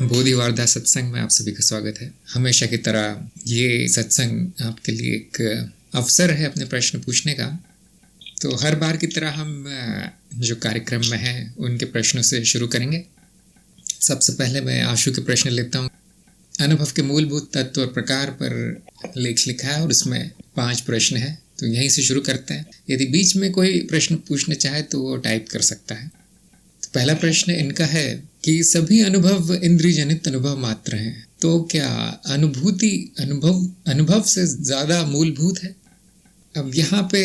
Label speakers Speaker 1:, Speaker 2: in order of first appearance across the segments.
Speaker 1: बोधिवार्ता सत्संग में आप सभी का स्वागत है। हमेशा की तरह ये सत्संग आपके लिए एक अवसर है अपने प्रश्न पूछने का। तो हर बार की तरह हम जो कार्यक्रम में हैं उनके प्रश्नों से शुरू करेंगे। सबसे पहले मैं आशु के प्रश्न लेता हूँ। अनुभव के मूलभूत तत्व और प्रकार पर लेख लिखा है और उसमें 5 प्रश्न हैं, तो यहीं से शुरू करते हैं। यदि बीच में कोई प्रश्न पूछना चाहे तो वो टाइप कर सकता है। तो पहला प्रश्न इनका है कि सभी अनुभव इंद्रिय जनित अनुभव मात्र हैं, तो क्या अनुभूति अनुभव से ज़्यादा मूलभूत है? अब यहाँ पे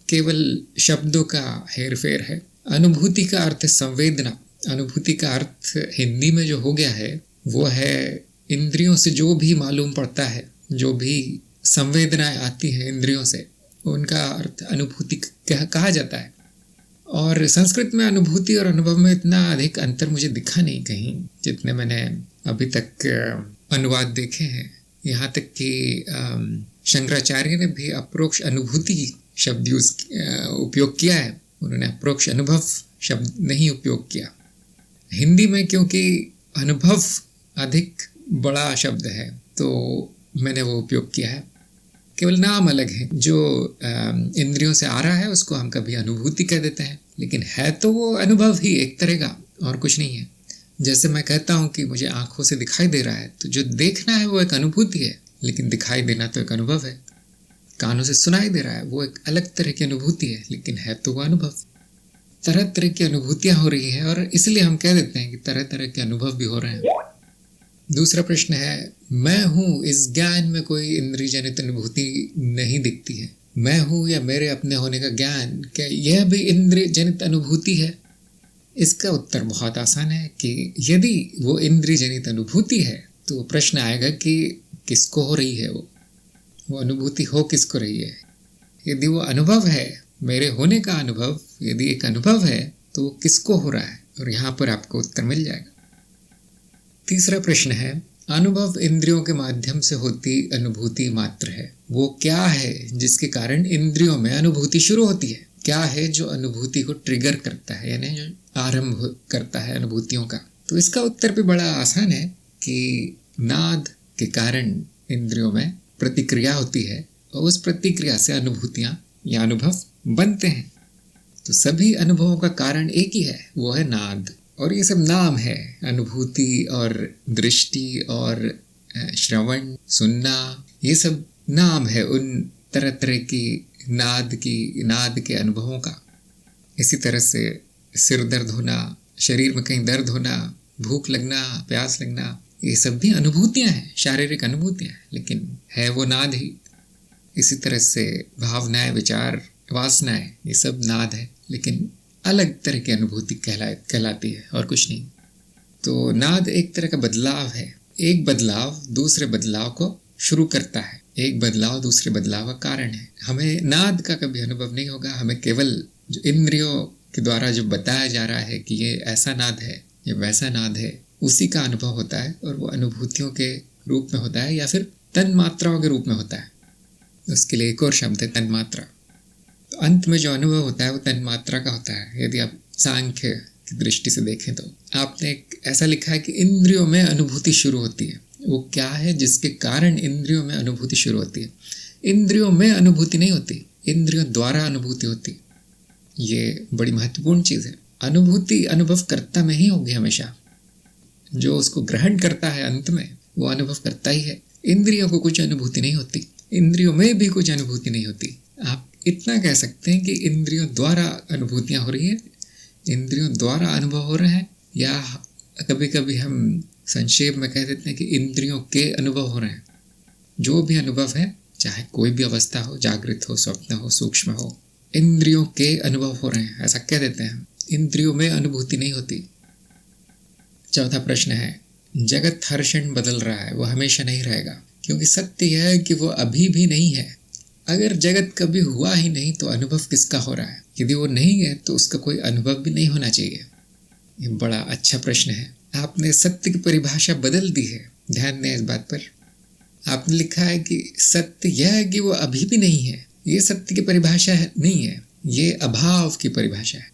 Speaker 1: केवल शब्दों का हेरफेर है। अनुभूति का अर्थ संवेदना। अनुभूति का अर्थ हिंदी में जो हो गया है वो है इंद्रियों से जो भी मालूम पड़ता है, जो भी संवेदनाएं आती हैं इंद्रियों से, उनका अर्थ अनुभूति कहा जाता है। और संस्कृत में अनुभूति और अनुभव में इतना अधिक अंतर मुझे दिखा नहीं कहीं, जितने मैंने अभी तक अनुवाद देखे हैं। यहाँ तक कि शंकराचार्य ने भी अप्रोक्ष अनुभूति शब्द उपयोग किया है, उन्होंने अप्रोक्ष अनुभव शब्द नहीं उपयोग किया। हिंदी में क्योंकि अनुभव अधिक बड़ा शब्द है तो मैंने वो उपयोग किया है। केवल नाम अलग है। जो इंद्रियों से आ रहा है उसको हम कभी अनुभूति कह देते हैं, लेकिन है तो वो अनुभव ही एक तरह का, और कुछ नहीं है। जैसे मैं कहता हूँ कि मुझे आँखों से दिखाई दे रहा है, तो जो देखना है वो एक अनुभूति है, लेकिन दिखाई देना तो एक अनुभव है। कानों से सुनाई दे रहा है वो एक अलग तरह की अनुभूति है, लेकिन है तो वो अनुभव। तरह तरह की अनुभूतियाँ हो रही हैं और इसलिए हम कह देते हैं कि तरह तरह के अनुभव भी हो रहे हैं। दूसरा प्रश्न है, मैं हूँ इस ज्ञान में कोई इंद्रिय जनित अनुभूति नहीं दिखती है। मैं हूँ या मेरे अपने होने का ज्ञान, क्या यह भी इंद्रिय जनित अनुभूति है? इसका उत्तर बहुत आसान है कि यदि वो इंद्रिय जनित अनुभूति है तो प्रश्न आएगा कि किसको हो रही है वो अनुभूति हो किसको रही है। यदि वो अनुभव है, मेरे होने का अनुभव यदि एक अनुभव है तो वो किसको हो रहा है, और यहाँ पर आपको उत्तर मिल जाएगा। तीसरा प्रश्न है, अनुभव इंद्रियों के माध्यम से होती अनुभूति मात्र है। वो क्या है जिसके कारण इंद्रियों में अनुभूति शुरू होती है? क्या है जो अनुभूति को ट्रिगर करता है, यानी जो आरंभ करता है अनुभूतियों का? तो इसका उत्तर भी बड़ा आसान है कि नाद के कारण इंद्रियों में प्रतिक्रिया होती है और उस प्रतिक्रिया से अनुभूतियाँ या अनुभव बनते हैं। तो सभी अनुभवों का कारण एक ही है, वो है नाद। और ये सब नाम है, अनुभूति और दृष्टि और श्रवण, सुनना, ये सब नाम है उन तरह तरह की नाद के अनुभवों का। इसी तरह से सिर दर्द होना, शरीर में कहीं दर्द होना, भूख लगना, प्यास लगना, ये सब भी अनुभूतियाँ हैं, शारीरिक अनुभूतियाँ हैं, लेकिन है वो नाद ही। इसी तरह से भावनाएं, विचार, वासनाएं, ये सब नाद है, लेकिन अलग तरह की अनुभूति कहलाती है और कुछ नहीं। तो नाद एक तरह का बदलाव है। एक बदलाव दूसरे बदलाव को शुरू करता है, एक बदलाव दूसरे बदलाव का कारण है। हमें नाद का कभी अनुभव नहीं होगा, हमें केवल जो इंद्रियों के द्वारा जो बताया जा रहा है कि ये ऐसा नाद है, ये वैसा नाद है, उसी का अनुभव होता है, और वो अनुभूतियों के रूप में होता है या फिर तन्मात्राओं के रूप में होता है। उसके लिए एक और शब्द है तन्मात्रा। तो अंत में जो अनुभव होता है वो तन्मात्रा का होता है। यदि आप सांख्य की दृष्टि से देखें तो आपने ऐसा लिखा है कि इंद्रियों में अनुभूति शुरू होती है। वो क्या है जिसके कारण इंद्रियों में अनुभूति शुरू होती है? इंद्रियों में अनुभूति नहीं होती, इंद्रियों द्वारा अनुभूति होती। ये बड़ी महत्वपूर्ण चीज़ है। अनुभूति अनुभव करता में ही होगी हमेशा। जो उसको ग्रहण करता है अंत में वो अनुभव करता ही है। इंद्रियों को कुछ अनुभूति नहीं होती, इंद्रियों में भी कुछ अनुभूति नहीं होती। आप इतना कह सकते हैं कि इंद्रियों द्वारा अनुभूतियाँ हो रही हैं, इंद्रियों द्वारा अनुभव हो रहे हैं, या कभी कभी हम संक्षेप में कह देते हैं कि इंद्रियों के अनुभव हो रहे हैं। जो भी अनुभव है, चाहे कोई भी अवस्था हो, जागृत हो, स्वप्न हो, सूक्ष्म हो, इंद्रियों के अनुभव हो रहे हैं, ऐसा कह देते हैं। इंद्रियों में अनुभूति नहीं होती। चौथा प्रश्न है, जगत हर क्षण बदल रहा है, वो हमेशा नहीं रहेगा, क्योंकि सत्य यह है कि वो अभी भी नहीं है। अगर जगत कभी हुआ ही नहीं तो अनुभव किसका हो रहा है? यदि वो नहीं है तो उसका कोई अनुभव भी नहीं होना चाहिए। ये बड़ा अच्छा प्रश्न है। आपने सत्य की परिभाषा बदल दी है, ध्यान दें इस बात पर। आपने लिखा है कि सत्य यह है कि वो अभी भी नहीं है। ये सत्य की परिभाषा नहीं है, ये अभाव की परिभाषा है।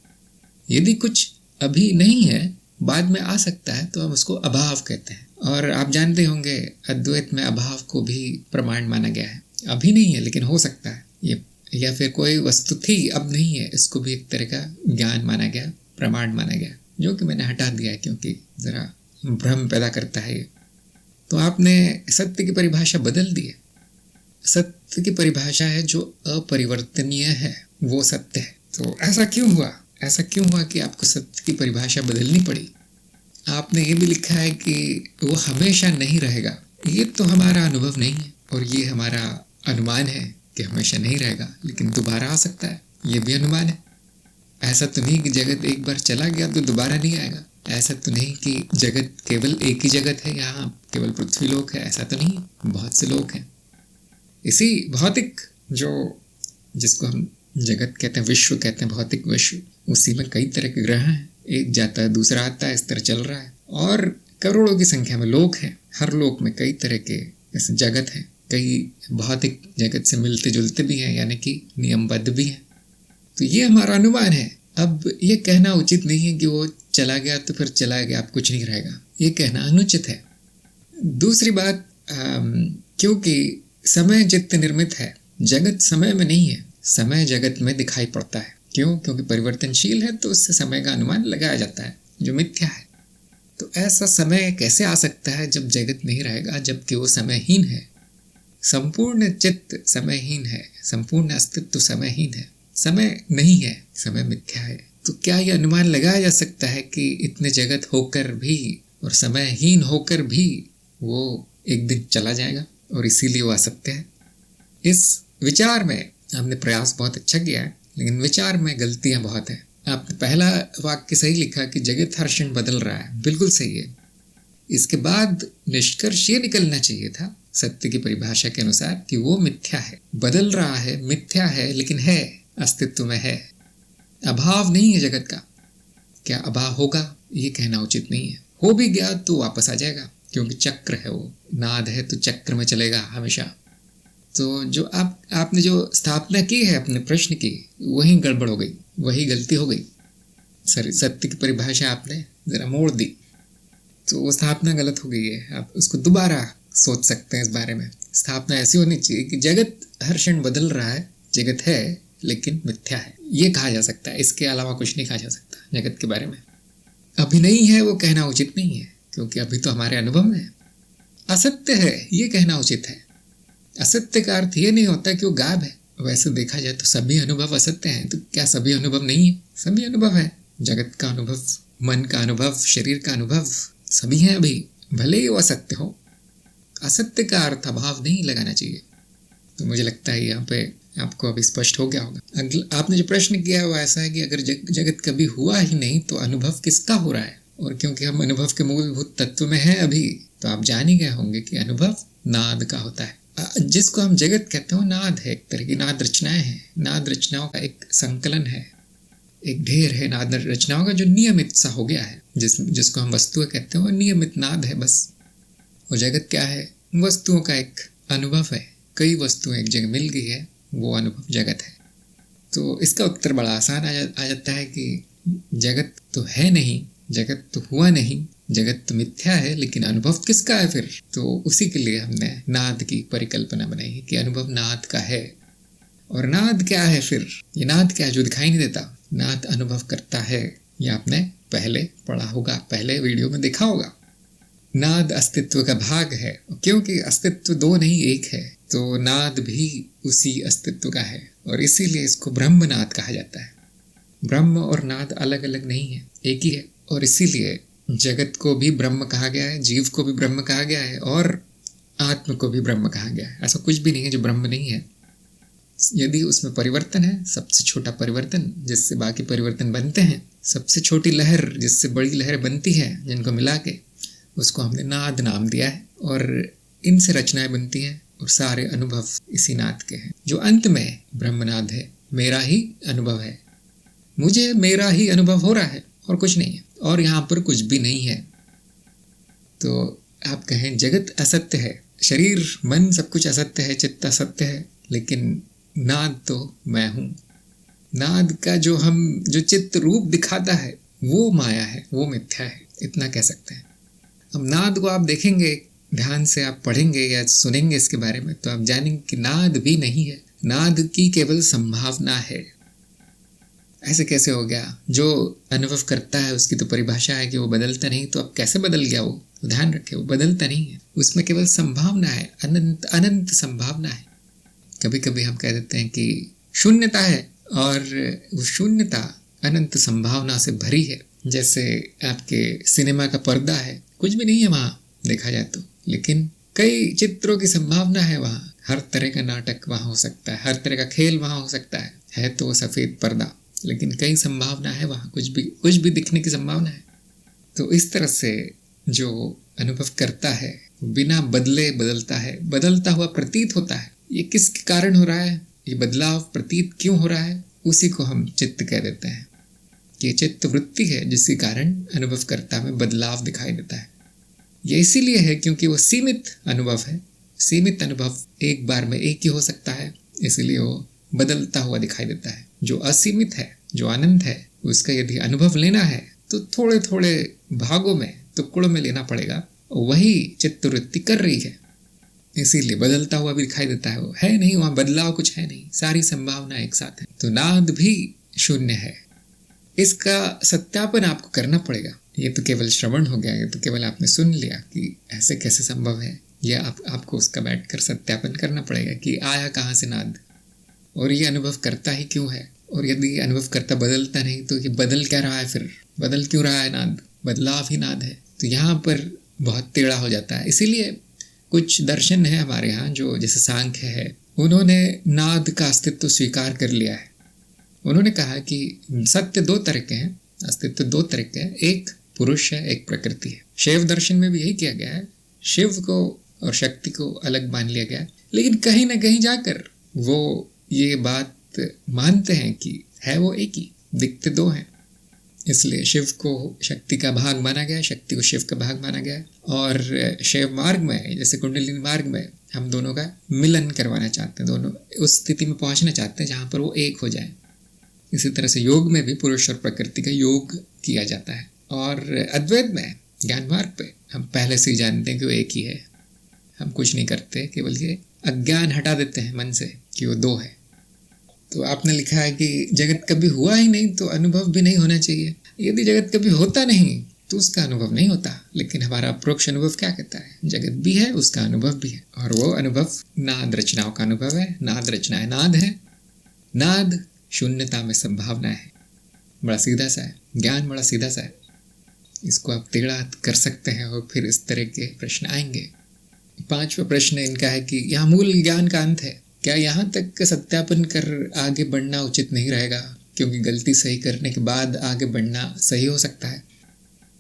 Speaker 1: यदि कुछ अभी नहीं है, बाद में आ सकता है, तो हम उसको अभाव कहते हैं। और आप जानते होंगे अद्वैत में अभाव को भी प्रमाण माना गया है। अभी नहीं है लेकिन हो सकता है ये, या फिर कोई वस्तु थी अब नहीं है, इसको भी एक तरह का ज्ञान माना गया, प्रमाण माना गया, जो कि मैंने हटा दिया है क्योंकि ज़रा भ्रम पैदा करता है ये। तो आपने सत्य की परिभाषा बदल दी है। सत्य की परिभाषा है जो अपरिवर्तनीय है, वो सत्य है। तो ऐसा क्यों हुआ? ऐसा क्यों हुआ कि आपको सत्य की परिभाषा बदलनी पड़ी? आपने ये भी लिखा है कि वो हमेशा नहीं रहेगा। ये तो हमारा अनुभव नहीं है और ये हमारा अनुमान है कि हमेशा नहीं रहेगा, लेकिन दोबारा आ सकता है, ये भी अनुमान है। ऐसा तो नहीं कि जगत एक बार चला गया तो दोबारा नहीं आएगा। ऐसा तो नहीं कि जगत केवल एक ही जगत है, यहाँ केवल पृथ्वी लोक है, ऐसा तो नहीं, बहुत से लोक हैं। इसी भौतिक जो जिसको हम जगत कहते हैं, विश्व कहते हैं, भौतिक विश्व, उसी में कई तरह के ग्रह हैं, एक जाता है दूसरा आता है, इस तरह चल रहा है। और करोड़ों की संख्या में लोक हैं, हर लोक में कई तरह के ऐसे जगत हैं, कई भौतिक जगत से मिलते जुलते भी हैं, यानी कि नियमबद्ध भी हैं। तो ये हमारा अनुमान है। अब ये कहना उचित नहीं है कि वो चला गया तो फिर चला गया, अब कुछ नहीं रहेगा, ये कहना अनुचित है। दूसरी बात, क्योंकि समय चित्त निर्मित है, जगत समय में नहीं है, समय जगत में दिखाई पड़ता है। क्यों? क्योंकि परिवर्तनशील है, तो उससे समय का अनुमान लगाया जाता है जो मिथ्या है। तो ऐसा समय कैसे आ सकता है जब जगत नहीं रहेगा, जबकि वो समयहीन है। संपूर्ण चित्त समयहीन है, संपूर्ण अस्तित्व समयहीन है, समय नहीं है, समय मिथ्या है। तो क्या ये अनुमान लगाया जा सकता है कि इतने जगत होकर भी और समयहीन होकर भी वो एक दिन चला जाएगा और इसीलिए वो असत्य है? इस विचार में हमने प्रयास बहुत अच्छा किया है, लेकिन विचार में गलतियां बहुत हैं। आपने पहला वाक्य सही लिखा कि जगत हर क्षण बदल रहा है, बिल्कुल सही है। इसके बाद निष्कर्ष ये निकलना चाहिए था सत्य की परिभाषा के अनुसार कि वो मिथ्या है, बदल रहा है, मिथ्या है, लेकिन है, अस्तित्व में है, अभाव नहीं है जगत का। क्या अभाव होगा? ये कहना उचित नहीं है। हो भी गया तो वापस आ जाएगा, क्योंकि चक्र है, वो नाद है तो चक्र में चलेगा हमेशा। तो जो आपने जो स्थापना की है अपने प्रश्न की, वही गड़बड़ हो गई, वही गलती हो गई। सत्य की परिभाषा आपने जरा मोड़ दी, तो वो स्थापना गलत हो गई है। आप उसको दोबारा सोच सकते हैं इस बारे में। स्थापना ऐसी होनी चाहिए कि जगत हर क्षण बदल रहा है, जगत है लेकिन मिथ्या है, ये कहा जा सकता है। इसके अलावा कुछ नहीं कहा जा सकता जगत के बारे में। अभी नहीं है वो कहना उचित नहीं है, क्योंकि अभी तो हमारे अनुभव में है। असत्य है ये कहना उचित है। असत्य का अर्थ ये नहीं होता कि वो गायब है। वैसे देखा जाए तो सभी अनुभव असत्य हैं, तो क्या सभी अनुभव नहीं है? सभी अनुभव है, जगत का अनुभव, मन का अनुभव, शरीर का अनुभव, सभी हैं अभी, भले ही वो असत्य हो। असत्य का अर्थ अभाव नहीं लगाना चाहिए। तो मुझे लगता है यहाँ पे आपको अभी स्पष्ट हो गया होगा। आपने जो प्रश्न किया है वो ऐसा है कि अगर जगत कभी हुआ ही नहीं तो अनुभव किसका हो रहा है? और क्योंकि हम अनुभव के मूलभूत तत्व में हैं अभी, तो आप जान ही गए होंगे कि अनुभव नाद का होता है। जिसको हम जगत कहते हो नाद है, एक तरह की नाद रचनाएं हैं। नाद रचनाओं का एक संकलन है, एक ढेर है नाद रचनाओं का जो नियमित सा हो गया है। जिसको हम वस्तुएं कहते हो, नियमित नाद है बस। और जगत क्या है? वस्तुओं का एक अनुभव है। कई वस्तुएं एक जगह मिल गई है, वो अनुभव जगत है। तो इसका उत्तर बड़ा आसान आ जाता है कि जगत तो है नहीं, जगत तो हुआ नहीं, जगत तो मिथ्या है, लेकिन अनुभव किसका है फिर? तो उसी के लिए हमने नाद की परिकल्पना बनाई है कि अनुभव नाद का है। और नाद क्या है फिर? ये नाद क्या है जो दिखाई नहीं देता? नाद अनुभव करता है, ये आपने पहले पढ़ा होगा, पहले वीडियो में देखा होगा। नाद अस्तित्व का भाग है, क्योंकि अस्तित्व दो नहीं एक है, तो नाद भी उसी अस्तित्व का है, और इसीलिए इसको ब्रह्मनाद कहा जाता है। ब्रह्म और नाद अलग अलग नहीं है, एक ही है। और इसीलिए जगत को भी ब्रह्म कहा गया है, जीव को भी ब्रह्म कहा गया है, और आत्म को भी ब्रह्म कहा गया है। ऐसा कुछ भी नहीं है जो ब्रह्म नहीं है। यदि उसमें परिवर्तन है, सबसे छोटा परिवर्तन जिससे बाकी परिवर्तन बनते हैं, सबसे छोटी लहर जिससे बड़ी लहर बनती है, जिनको मिला के उसको हमने नाद नाम दिया है। और इनसे रचनाएं बनती हैं और सारे अनुभव इसी नाद के हैं, जो अंत में ब्रह्मनाद है। मेरा ही अनुभव है, मुझे मेरा ही अनुभव हो रहा है और कुछ नहीं है, और यहाँ पर कुछ भी नहीं है। तो आप कहें जगत असत्य है, शरीर मन सब कुछ असत्य है, चित्त असत्य है, लेकिन नाद तो मैं हूँ। नाद का जो चित्त रूप दिखाता है वो माया है, वो मिथ्या है, इतना कह सकते हैं। अब नाद को आप देखेंगे, ध्यान से आप पढ़ेंगे या सुनेंगे इसके बारे में, तो आप जानेंगे कि नाद भी नहीं है, नाद की केवल संभावना है। ऐसे कैसे हो गया? जो अनुभव करता है उसकी तो परिभाषा है कि वो बदलता नहीं, तो अब कैसे बदल गया वो? तो ध्यान रखें, वो बदलता नहीं है, उसमें केवल संभावना है, अनंत अनंत संभावना है। कभी कभी हम कह देते हैं कि शून्यता है, और वो शून्यता अनंत संभावना से भरी है। जैसे आपके सिनेमा का पर्दा है, कुछ भी नहीं है वहाँ देखा जाए तो, लेकिन कई चित्रों की संभावना है वहाँ। हर तरह का नाटक वहाँ हो सकता है, हर तरह का खेल वहाँ हो सकता है तो सफ़ेद पर्दा, लेकिन कई संभावना है वहाँ, कुछ भी दिखने की संभावना है। तो इस तरह से जो अनुभव करता है बिना बदले बदलता है, बदलता हुआ प्रतीत होता है। ये किसके कारण हो रहा है, ये बदलाव प्रतीत क्यों हो रहा है, उसी को हम चित्त कह देते हैं। ये चित्त वृत्ति है जिसके कारण अनुभवकर्ता में बदलाव दिखाई देता है। ये इसीलिए है क्योंकि वो सीमित अनुभव है, सीमित अनुभव एक बार में एक ही हो सकता है, इसलिए वो बदलता हुआ दिखाई देता है। जो असीमित है, जो अनंत है, उसका यदि अनुभव लेना है तो थोड़े थोड़े भागों में, टुकड़ों में लेना पड़ेगा। वही चित्तवृत्ति कर रही है, इसीलिए बदलता हुआ भी दिखाई देता है। वो है नहीं, वहाँ बदलाव कुछ है नहीं, सारी संभावना एक साथ है। तो नाद भी शून्य है, इसका सत्यापन आपको करना पड़ेगा। ये तो केवल श्रवण हो गया, ये तो केवल आपने सुन लिया कि ऐसे कैसे संभव है, यह आपको उसका बैठकर सत्यापन करना पड़ेगा कि आया कहाँ से नाद, और ये अनुभव करता ही क्यों है। और यदि अनुभव करता बदलता नहीं तो ये बदल क्या रहा है, फिर बदल क्यों रहा है नाद, बदलाव ही नाद है। तो यहाँ पर बहुत टेढ़ा हो जाता है। इसीलिए कुछ दर्शन है हमारे यहाँ, जो जैसे सांख्य है, उन्होंने नाद का अस्तित्व स्वीकार कर लिया है। उन्होंने कहा कि सत्य दो तरह के हैं, अस्तित्व दो तरह के हैं, एक पुरुष है, एक प्रकृति है। शैव दर्शन में भी यही किया गया है, शिव को और शक्ति को अलग मान लिया गया है। लेकिन कहीं ना कहीं जाकर वो ये बात मानते हैं कि है वो एक ही, दिखते दो हैं। इसलिए शिव को शक्ति का भाग माना गया, शक्ति को शिव का भाग माना गया। और शैव मार्ग में, जैसे कुंडलिनी मार्ग में, हम दोनों का मिलन करवाना चाहते हैं, दोनों उस स्थिति में पहुंचना चाहते हैं जहाँ पर वो एक हो जाए। इसी तरह से योग में भी पुरुष और प्रकृति का योग किया जाता है। और अद्वैत में, ज्ञान मार्ग पे, हम पहले से ही जानते हैं कि वो एक ही है। हम कुछ नहीं करते, केवल ये अज्ञान हटा देते हैं मन से कि वो दो है। तो आपने लिखा है कि जगत कभी हुआ ही नहीं तो अनुभव भी नहीं होना चाहिए। यदि जगत कभी होता नहीं तो उसका अनुभव नहीं होता। लेकिन हमारा अप्रोक्ष अनुभव क्या कहता है, जगत भी है, उसका अनुभव भी है, और वो अनुभव नाद रचनाओं का अनुभव है। नाद रचनाएं नाद है, नाद शून्यता में संभावना है। बड़ा सीधा सा है, ज्ञान बड़ा सीधा सा है, इसको आप टेढ़ा कर सकते हैं और फिर इस तरह के प्रश्न आएंगे। 5वां प्रश्न इनका है कि यहाँ मूल ज्ञान का अंत है, क्या यहाँ तक सत्यापन कर आगे बढ़ना उचित नहीं रहेगा, क्योंकि गलती सही करने के बाद आगे बढ़ना सही हो सकता है।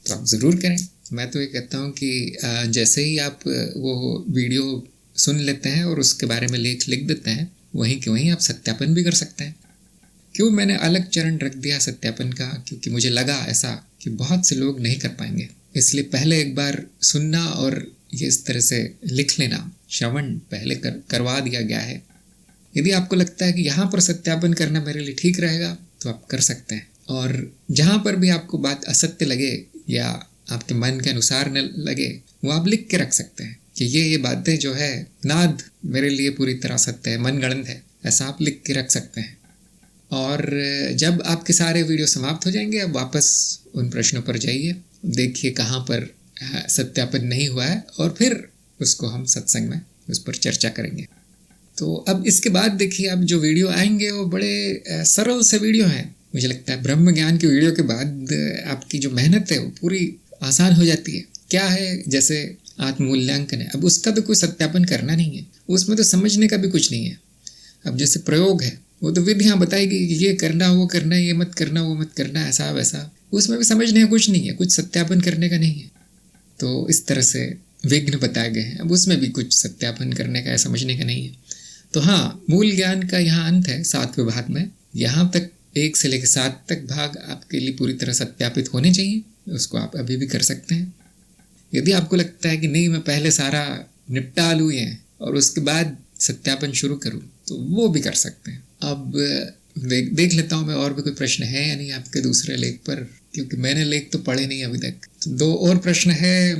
Speaker 1: तो आप ज़रूर करें। मैं तो ये कहता हूँ कि जैसे ही आप वो वीडियो सुन लेते हैं और उसके बारे में लेख लिख देते हैं, वहीं के वहीं आप सत्यापन भी कर सकते हैं। क्यों मैंने अलग चरण रख दिया सत्यापन का, क्योंकि मुझे लगा ऐसा कि बहुत से लोग नहीं कर पाएंगे, इसलिए पहले एक बार सुनना और ये इस तरह से लिख लेना, श्रवण पहले करवा दिया गया है। यदि आपको लगता है कि यहाँ पर सत्यापन करना मेरे लिए ठीक रहेगा तो आप कर सकते हैं। और जहाँ पर भी आपको बात असत्य लगे या आपके मन के अनुसार न लगे, वो आप लिख के रख सकते हैं कि ये बातें जो है नाद मेरे लिए पूरी तरह सत्य है, मनगढ़ंत है, ऐसा आप लिख के रख सकते हैं। और जब आपके सारे वीडियो समाप्त हो जाएंगे, अब वापस उन प्रश्नों पर जाइए, देखिए कहाँ पर सत्यापन नहीं हुआ है, और फिर उसको हम सत्संग में उस पर चर्चा करेंगे। तो अब इसके बाद देखिए, अब जो वीडियो आएंगे वो बड़े सरल से वीडियो हैं। मुझे लगता है ब्रह्म ज्ञान की वीडियो के बाद आपकी जो मेहनत है वो पूरी आसान हो जाती है। क्या है, जैसे आत्ममूल्यांकन है, अब उसका तो कोई सत्यापन करना नहीं है, उसमें तो समझने का भी कुछ नहीं है। अब जैसे प्रयोग है, वो तो विधियाँ बताएगी कि ये करना, वो करना, ये मत करना, वो मत करना, ऐसा वैसा, उसमें भी समझने का कुछ नहीं है, कुछ सत्यापन करने का नहीं है। तो इस तरह से विघ्न बताए गए हैं, अब उसमें भी कुछ सत्यापन करने का या समझने का नहीं है। तो हाँ, मूल ज्ञान का यहाँ अंत है 7वें भाग में। यहाँ तक 1 से लेकर 7 तक भाग आपके लिए पूरी तरह सत्यापित होने चाहिए, उसको आप अभी भी कर सकते हैं। यदि आपको लगता है कि नहीं, मैं पहले सारा निपटा लूँ ये और उसके बाद सत्यापन शुरू करूँ, तो वो भी कर सकते हैं। अब देख लेता हूँ मैं और भी कोई प्रश्न है या नहीं आपके दूसरे लेख पर, क्योंकि मैंने लेख तो पढ़े नहीं अभी तक। तो 2 और प्रश्न है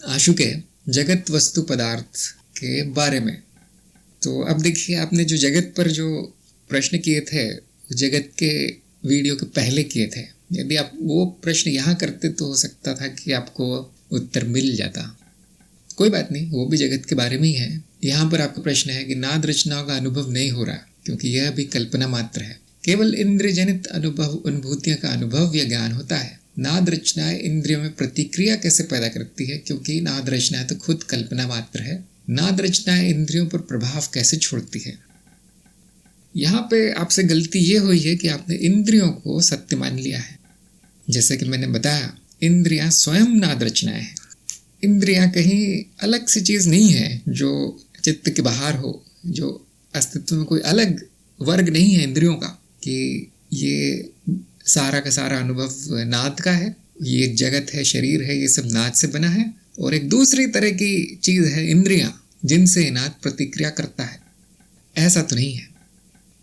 Speaker 1: आशु के जगत वस्तु पदार्थ के बारे में। तो अब देखिए, आपने जो जगत पर जो प्रश्न किए थे, जगत के वीडियो के पहले किए थे। यदि आप वो प्रश्न यहाँ करते तो हो सकता था कि आपको उत्तर मिल जाता। कोई बात नहीं, वो भी जगत के बारे में ही है। यहाँ पर आपका प्रश्न है कि नाद रचनाओं का अनुभव नहीं हो रहा क्योंकि यह भी कल्पना मात्र है। केवल इंद्रिय जनित अनुभूतियों का अनुभव या ज्ञान होता है। नाद रचनाएं इंद्रियों में प्रतिक्रिया कैसे पैदा करती है, क्योंकि नाद रचनाएं तो खुद कल्पना मात्र है। नाद रचनाएं इंद्रियों पर प्रभाव कैसे छोड़ती है। यहाँ पे आपसे गलती ये हुई है कि आपने इंद्रियों को सत्य मान लिया है। जैसे कि मैंने बताया, इंद्रियां स्वयं नाद रचनाएं हैं। इंद्रियां कहीं अलग सी चीज नहीं है जो चित्त के बाहर हो, जो अस्तित्व में कोई अलग वर्ग नहीं है इंद्रियों का कि ये सारा का सारा अनुभव नाद का है, ये जगत है, शरीर है, ये सब नाद से बना है। और एक दूसरी तरह की चीज है इंद्रियां, जिनसे नाद प्रतिक्रिया करता है। ऐसा तो नहीं है।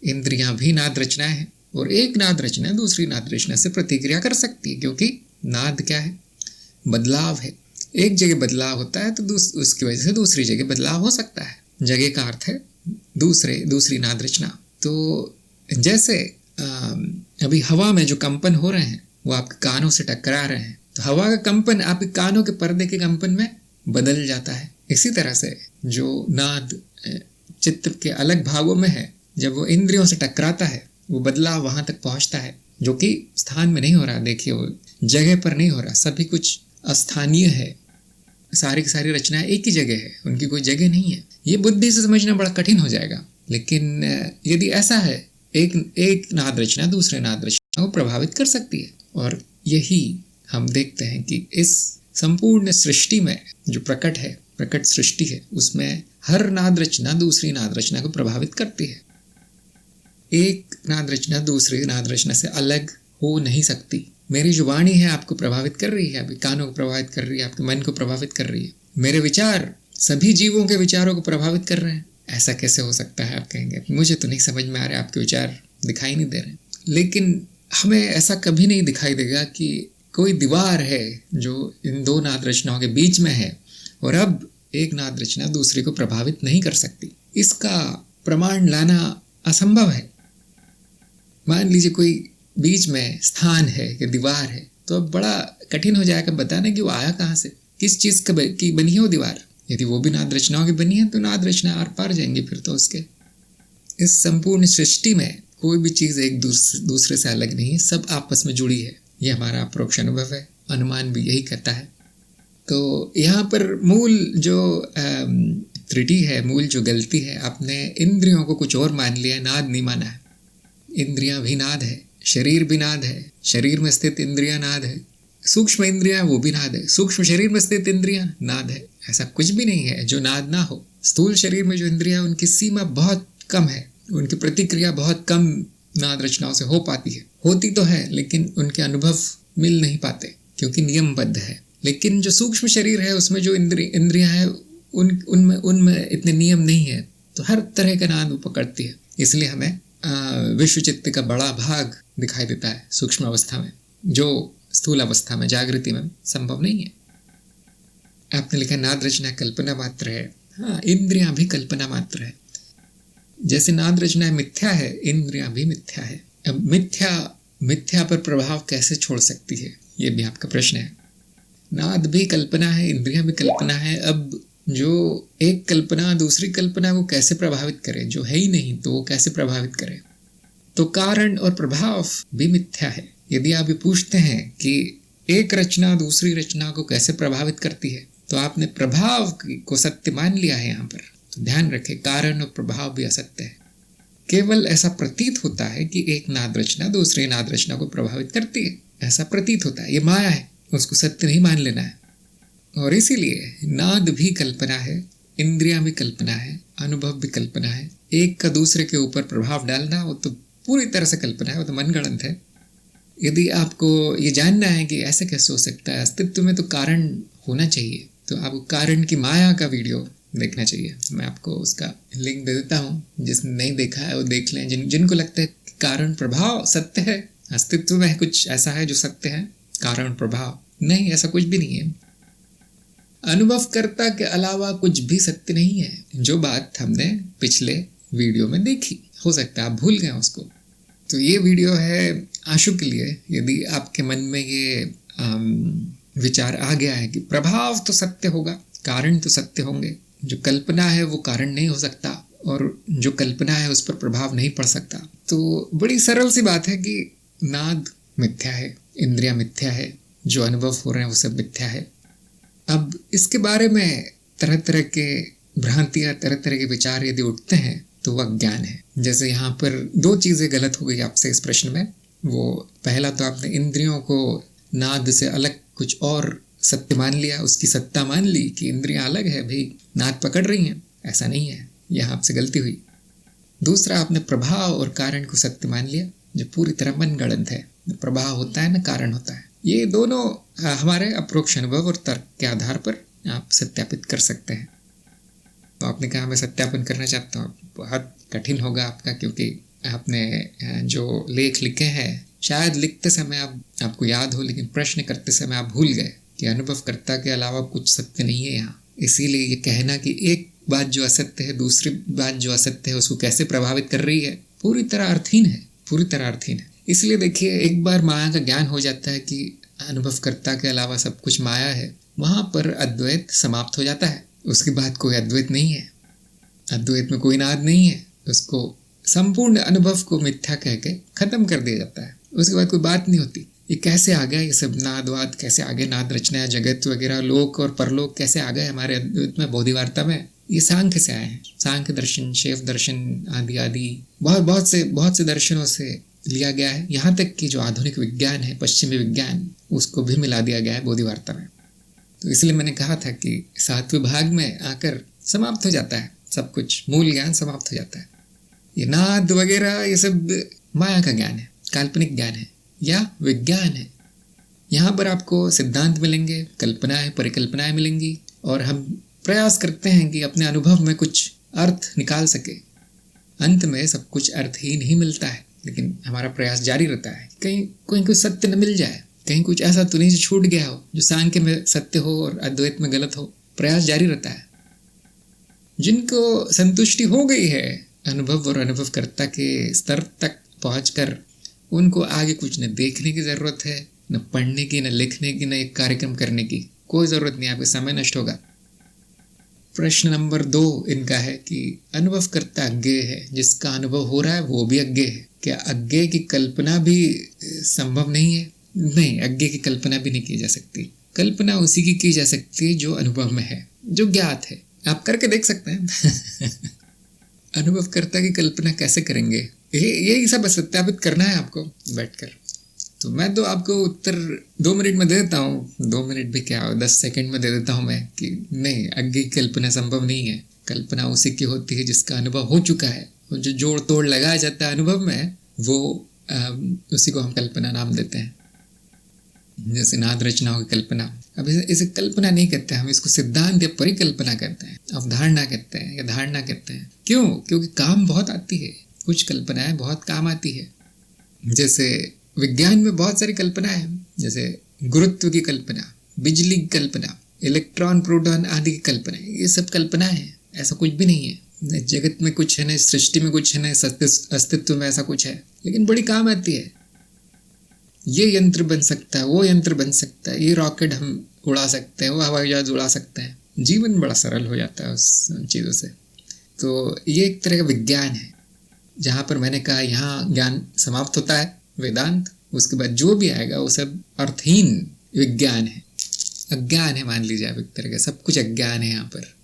Speaker 1: इंद्रियां भी नाद रचनाएं हैं और एक नाद रचना दूसरी नाद रचना से प्रतिक्रिया कर सकती है, क्योंकि नाद क्या है, बदलाव है। एक जगह बदलाव होता है तो उसकी वजह से दूसरी जगह बदलाव हो सकता है। जगह का अर्थ है दूसरी नाद रचना। तो जैसे अभी हवा में जो कंपन हो रहे हैं वो आपके कानों से टकरा रहे हैं, तो हवा का कंपन आपके कानों के पर्दे के कंपन में बदल जाता है। इसी तरह से जो नाद चित्त के अलग भागों में है, जब वो इंद्रियों से टकराता है, वो बदलाव वहां तक पहुंचता है, जो कि स्थान में नहीं हो रहा। देखिए, वो जगह पर नहीं हो रहा, सभी कुछ अस्थानीय है। सारी की सारी रचनाएं एक ही जगह है, उनकी कोई जगह नहीं है। ये बुद्धि से समझना बड़ा कठिन हो जाएगा, लेकिन यदि ऐसा है, एक नाद रचना दूसरे नाद रचना को प्रभावित कर सकती है। और यही हम देखते हैं कि इस संपूर्ण सृष्टि में जो प्रकट सृष्टि है, उसमें हर नाद रचना दूसरी नाद रचना को प्रभावित करती है। एक नाद रचना दूसरी नाद रचना से अलग हो नहीं सकती। मेरी जो वाणी है आपको प्रभावित कर रही है, आपके कानों को प्रभावित कर रही है, आपके मन को प्रभावित कर रही है। मेरे विचार सभी जीवों के विचारों को प्रभावित कर रहे हैं। ऐसा कैसे हो सकता है, आप कहेंगे। मुझे तो नहीं समझ में आ रहा, आपके विचार दिखाई नहीं दे रहे। लेकिन हमें ऐसा कभी नहीं दिखाई देगा कि कोई दीवार है जो इन 2 नाद रचनाओं के बीच में है और अब एक नाद रचना दूसरे को प्रभावित नहीं कर सकती। इसका प्रमाण लाना असंभव है। मान लीजिए कोई बीच में स्थान है या दीवार है, तो अब बड़ा कठिन हो जाएगा बताना कि वो आया कहाँ से, किस चीज़ की बनी है वो दीवार। यदि वो भी नाद रचनाओं की बनी है तो नाद रचना आर पार जाएंगे फिर तो उसके। इस संपूर्ण सृष्टि में कोई भी चीज़ एक दूसरे से अलग नहीं है, सब आपस में जुड़ी है। ये हमारा अप्रोक्ष अनुभव है, अनुमान भी यही कहता है। तो यहाँ पर मूल जो त्रुटि है, मूल जो गलती है, आपने इंद्रियों को कुछ और मान लिया, नाद नहीं माना है। इंद्रियां भी नाद है, शरीर भी नाद है, शरीर में स्थित इंद्रियां नाद है, सूक्ष्म इंद्रियां वो भी नाद है, सूक्ष्म शरीर में स्थित इंद्रियां नाद है। ऐसा कुछ भी नहीं है जो नाद ना हो। स्थूल शरीर में जो इंद्रियां, उनकी सीमा बहुत कम है, उनकी प्रतिक्रिया बहुत कम नाद रचनाओं से हो पाती है। होती तो है लेकिन उनके अनुभव मिल नहीं पाते क्योंकि नियमबद्ध है। लेकिन जो सूक्ष्म शरीर है उसमें जो इंद्रियां हैं उनमें इतने नियम नहीं है, तो हर तरह का नाद वो पकड़ती है। इसलिए हमें विश्व चित्त का बड़ा भाग दिखाई देता है सूक्ष्म अवस्था में, जो स्थूल अवस्था में जागृति में संभव नहीं है। आपने लिखा नाद रचना कल्पना मात्र है। हाँ, इंद्रियां भी कल्पना मात्र है। जैसे नाद रचना मिथ्या है, इंद्रियां भी मिथ्या है। अब मिथ्या पर प्रभाव कैसे छोड़ सकती है, ये भी आपका प्रश्न है। नाद भी कल्पना है, इंद्रियां भी कल्पना है। अब जो एक कल्पना दूसरी कल्पना को कैसे प्रभावित करे, जो है ही नहीं तो वो कैसे प्रभावित करे। तो कारण और प्रभाव भी मिथ्या है। यदि आप ये पूछते हैं कि एक रचना दूसरी रचना को कैसे प्रभावित करती है, तो आपने प्रभाव को सत्य मान लिया है यहाँ पर। तो ध्यान रखें, कारण और प्रभाव भी असत्य है। केवल ऐसा प्रतीत होता है कि एक नाद रचना दूसरी नाद रचना को प्रभावित करती है, ऐसा प्रतीत होता है। ये माया है, उसको सत्य नहीं मान लेना है। और इसीलिए नाद भी कल्पना है, इंद्रियां भी कल्पना है, अनुभव भी कल्पना है। एक का दूसरे के ऊपर प्रभाव डालना वो तो पूरी तरह से कल्पना है, वो तो मनगढ़ंत है। यदि आपको ये जानना है कि ऐसे कैसे हो सकता है, अस्तित्व में तो कारण होना चाहिए, तो आपको कारण की माया का वीडियो देखना चाहिए। मैं आपको उसका लिंक दे देता हूँ, जिसने नहीं देखा है वो देख लें। जिनको लगता है कि कारण प्रभाव सत्य है, अस्तित्व में कुछ ऐसा है जो सत्य है, कारण प्रभाव नहीं, ऐसा कुछ भी नहीं है। अनुभवकर्ता के अलावा कुछ भी सत्य नहीं है। जो बात हमने पिछले वीडियो में देखी, हो सकता है आप भूल गए उसको। तो ये वीडियो है आशु के लिए। यदि आपके मन में ये विचार आ गया है कि प्रभाव तो सत्य होगा, कारण तो सत्य होंगे, जो कल्पना है वो कारण नहीं हो सकता, और जो कल्पना है उस पर प्रभाव नहीं पड़ सकता, तो बड़ी सरल सी बात है कि नाद मिथ्या है, इंद्रिया मिथ्या है, जो अनुभव हो रहे हैं वो सब मिथ्या है। अब इसके बारे में तरह तरह के भ्रांतियाँ, तरह तरह के विचार यदि उठते हैं तो वह अज्ञान है। जैसे यहाँ पर दो चीज़ें गलत हो गई आपसे इस प्रश्न में। वो पहला तो आपने इंद्रियों को नाद से अलग कुछ और सत्य मान लिया, उसकी सत्ता मान ली कि इंद्रियां अलग है, भाई नाद पकड़ रही हैं। ऐसा नहीं है, यह आपसे गलती हुई। दूसरा, आपने प्रभाव और कारण को सत्य मान लिया, जो पूरी तरह मनगढ़ंत है। प्रभाव होता है ना कारण होता है। ये दोनों हमारे अप्रोक्ष अनुभव और तर्क के आधार पर आप सत्यापित कर सकते हैं। तो आपने कहा मैं सत्यापन करना चाहता हूँ, बहुत कठिन होगा आपका, क्योंकि आपने जो लेख लिखे हैं शायद लिखते समय आपको याद हो, लेकिन प्रश्न करते समय आप भूल गए कि अनुभवकर्ता के अलावा कुछ सत्य नहीं है यहाँ। इसीलिए ये कहना कि एक बात जो असत्य है दूसरी बात जो असत्य है उसको कैसे प्रभावित कर रही है, पूरी तरह अर्थहीन है, पूरी तरह अर्थहीन है। इसलिए देखिए, एक बार माया का ज्ञान हो जाता है कि अनुभवकर्ता के अलावा सब कुछ माया है, वहाँ पर अद्वैत समाप्त हो जाता है। उसके बाद कोई अद्वैत नहीं है, अद्वैत में कोई नाद नहीं है। उसको संपूर्ण अनुभव को मिथ्या कह के खत्म कर दिया जाता है। उसके बाद कोई बात नहीं होती। ये कैसे आ गया, ये सब नादवाद कैसे आ गए, नाद रचना, जगत वगैरह, लोक और परलोक कैसे आ गए हमारे अद्वैत में, बोधिवार्ता में? ये सांख्य से आए हैं। सांख्य दर्शन, शैव दर्शन आदि आदि बहुत से दर्शनों से लिया गया है। यहाँ तक कि जो आधुनिक विज्ञान है, पश्चिमी विज्ञान, उसको भी मिला दिया गया है बोधिवार्ता में। तो इसलिए मैंने कहा था कि 7वें भाग में आकर समाप्त हो जाता है सब कुछ, मूल ज्ञान समाप्त हो जाता है। ये नाद वगैरह ये सब माया का ज्ञान है, काल्पनिक ज्ञान है या विज्ञान है। यहाँ पर आपको सिद्धांत मिलेंगे, कल्पनाएं, परिकल्पनाएं मिलेंगी, और हम प्रयास करते हैं कि अपने अनुभव में कुछ अर्थ निकाल सके। अंत में सब कुछ अर्थहीन ही मिलता है, लेकिन हमारा प्रयास जारी रहता है। कहीं कुछ सत्य न मिल जाए, कहीं कुछ ऐसा तो नहीं जो छूट गया हो, जो सांख्य में सत्य हो और अद्वैत में गलत हो। प्रयास जारी रहता है। जिनको संतुष्टि हो गई है अनुभव और अनुभवकर्ता के स्तर तक पहुंचकर, उनको आगे कुछ न देखने की ज़रूरत है, न पढ़ने की, न लिखने की, न एक कार्यक्रम करने की कोई ज़रूरत नहीं। आपका समय नष्ट होगा। प्रश्न नंबर 2 इनका है कि अनुभवकर्ता अज्ञेय है, जिसका अनुभव हो रहा है वो भी अज्ञेय है। क्या अज्ञेय की कल्पना भी संभव नहीं है? नहीं, अज्ञेय की कल्पना भी नहीं की जा सकती। कल्पना उसी की जा सकती है जो अनुभव में है, जो ज्ञात है। आप करके देख सकते हैं। अनुभवकर्ता की कल्पना कैसे करेंगे, यही सब सत्यापित करना है आपको बैठकर। तो मैं तो आपको उत्तर 2 मिनट में दे देता हूँ। 2 मिनट भी क्या, 10 सेकंड में दे देता हूँ मैं कि नहीं, अज्ञेय की कल्पना संभव नहीं है। कल्पना उसी की होती है जिसका अनुभव हो चुका है। और जो जोड़ तोड़ लगाया जाता है अनुभव में, वो उसी को हम कल्पना नाम देते हैं। जैसे नाद रचनाओं की कल्पना, अब इसे कल्पना नहीं कहते, हम इसको सिद्धांत या परिकल्पना कहते हैं, अवधारणा कहते हैं या धारणा कहते हैं। क्यों? क्योंकि काम बहुत आती है, कुछ कल्पनाएं बहुत काम आती है। जैसे विज्ञान में बहुत सारी कल्पनाएं हैं, जैसे गुरुत्व की कल्पना, बिजली की कल्पना, इलेक्ट्रॉन प्रोटॉन आदि की कल्पना। ये सब कल्पनाएं हैं, ऐसा कुछ भी नहीं है। न जगत में कुछ है, न सृष्टि में कुछ है, न अस्तित्व में ऐसा कुछ है, लेकिन बड़ी काम आती है। ये यंत्र बन सकता है, वो यंत्र बन सकता है, ये रॉकेट हम उड़ा सकते हैं, वो हवाई जहाज उड़ा सकते हैं। जीवन बड़ा सरल हो जाता है उस चीज़ों से। तो ये एक तरह का विज्ञान है, जहाँ पर मैंने कहा यहाँ ज्ञान समाप्त होता है, वेदांत। उसके बाद जो भी आएगा वो सब अर्थहीन विज्ञान है, अज्ञान है, मान लीजिए आप एक तरह का, सब कुछ अज्ञान है यहाँ पर।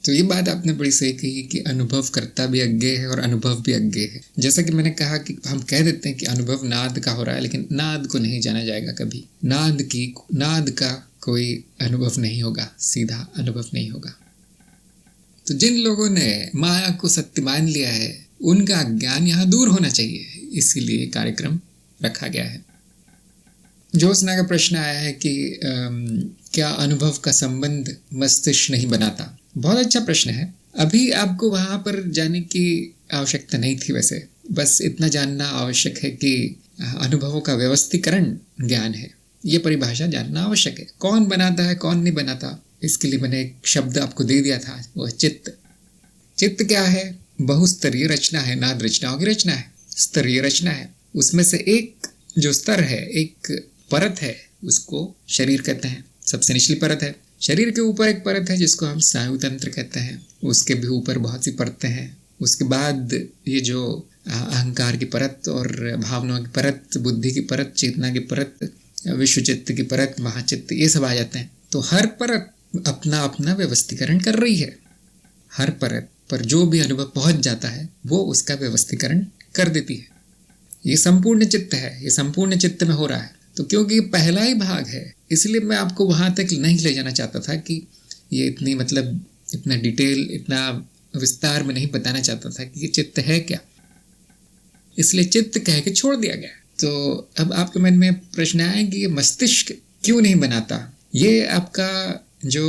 Speaker 1: तो ये बात आपने बड़ी सही कही कि अनुभवकर्ता भी अज्ञेय है और अनुभव भी अज्ञेय है। जैसा कि मैंने कहा कि हम कह देते हैं कि अनुभव नाद का हो रहा है, लेकिन नाद को नहीं जाना जाएगा कभी। नाद का कोई अनुभव नहीं होगा, सीधा अनुभव नहीं होगा। तो जिन लोगों ने माया को सत्य मान लिया है, उनका ज्ञान यहाँ दूर होना चाहिए, इसीलिए कार्यक्रम रखा गया है। ज्योत्सना का प्रश्न आया है कि क्या अनुभव का संबंध मस्तिष्क नहीं बनाता? बहुत अच्छा प्रश्न है। अभी आपको वहाँ पर जाने की आवश्यकता नहीं थी, वैसे बस इतना जानना आवश्यक है कि अनुभवों का व्यवस्थीकरण ज्ञान है। ये परिभाषा जानना आवश्यक है। कौन बनाता है, कौन नहीं बनाता, इसके लिए मैंने एक शब्द आपको दे दिया था, वो चित्त। चित्त क्या है? बहुस्तरीय रचना है, नाद रचनाओं की रचना है, स्तरीय रचना है। उसमें से एक जो स्तर है, एक परत है, उसको शरीर कहते हैं। सबसे निचली परत है। शरीर के ऊपर एक परत है जिसको हम स्नायु तंत्र कहते हैं। उसके भी ऊपर बहुत सी परतें हैं। उसके बाद ये जो अहंकार की परत और भावनाओं की परत, बुद्धि की परत, चेतना की परत, विश्व चित्त की परत, महाचित्त, ये सब आ जाते हैं। तो हर परत अपना अपना व्यवस्थीकरण कर रही है। हर परत पर जो भी अनुभव पहुंच जाता है वो उसका व्यवस्थीकरण कर देती है। ये संपूर्ण चित्त है, ये संपूर्ण चित्त में हो रहा है। तो क्योंकि पहला ही भाग है, इसलिए मैं आपको वहां तक नहीं ले जाना चाहता था कि ये इतनी इतना डिटेल, इतना विस्तार में नहीं बताना चाहता था कि ये चित्त है क्या। इसलिए चित्त कह के छोड़ दिया गया। तो अब आपके मन में प्रश्न आए कि ये मस्तिष्क क्यों नहीं बनाता। ये आपका जो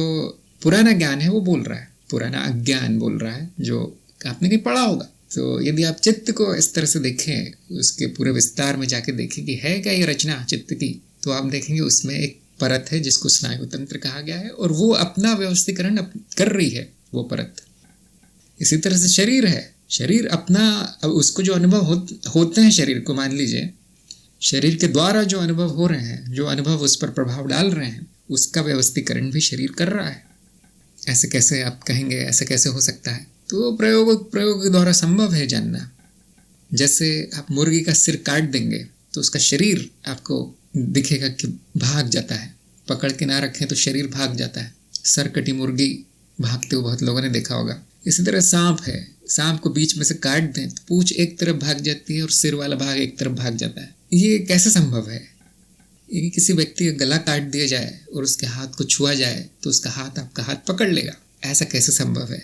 Speaker 1: पुराना ज्ञान है वो बोल रहा है, पुराना अज्ञान बोल रहा है, जो आपने कहीं पढ़ा होगा। तो यदि आप चित्त को इस तरह से देखें, उसके पूरे विस्तार में जाके देखें कि है क्या ये रचना चित्त की, तो आप देखेंगे उसमें एक परत है जिसको स्नायु तंत्र कहा गया है, और वो अपना व्यवस्थीकरण कर रही है, वो परत। इसी तरह से शरीर है। शरीर अपना, अब उसको जो अनुभव होते हैं शरीर को, मान लीजिए शरीर के द्वारा जो अनुभव हो रहे हैं, जो अनुभव उस पर प्रभाव डाल रहे हैं, उसका व्यवस्थीकरण भी शरीर कर रहा है। ऐसे कैसे आप कहेंगे, ऐसे कैसे हो सकता है? तो प्रयोग के द्वारा संभव है जानना। जैसे आप मुर्गी का सिर काट देंगे तो उसका शरीर आपको दिखेगा कि भाग जाता है, पकड़ के ना रखें तो शरीर भाग जाता है। सर कटी मुर्गी भागते हुए बहुत लोगों ने देखा होगा। इसी तरह सांप है, सांप को बीच में से काट दें तो पूंछ एक तरफ भाग जाती है और सिर वाला भाग एक तरफ भाग जाता है। ये कैसे संभव है? ये किसी व्यक्ति का गला काट दिया जाए और उसके हाथ को छुआ जाए तो उसका हाथ आपका हाथ पकड़ लेगा। ऐसा कैसे संभव है?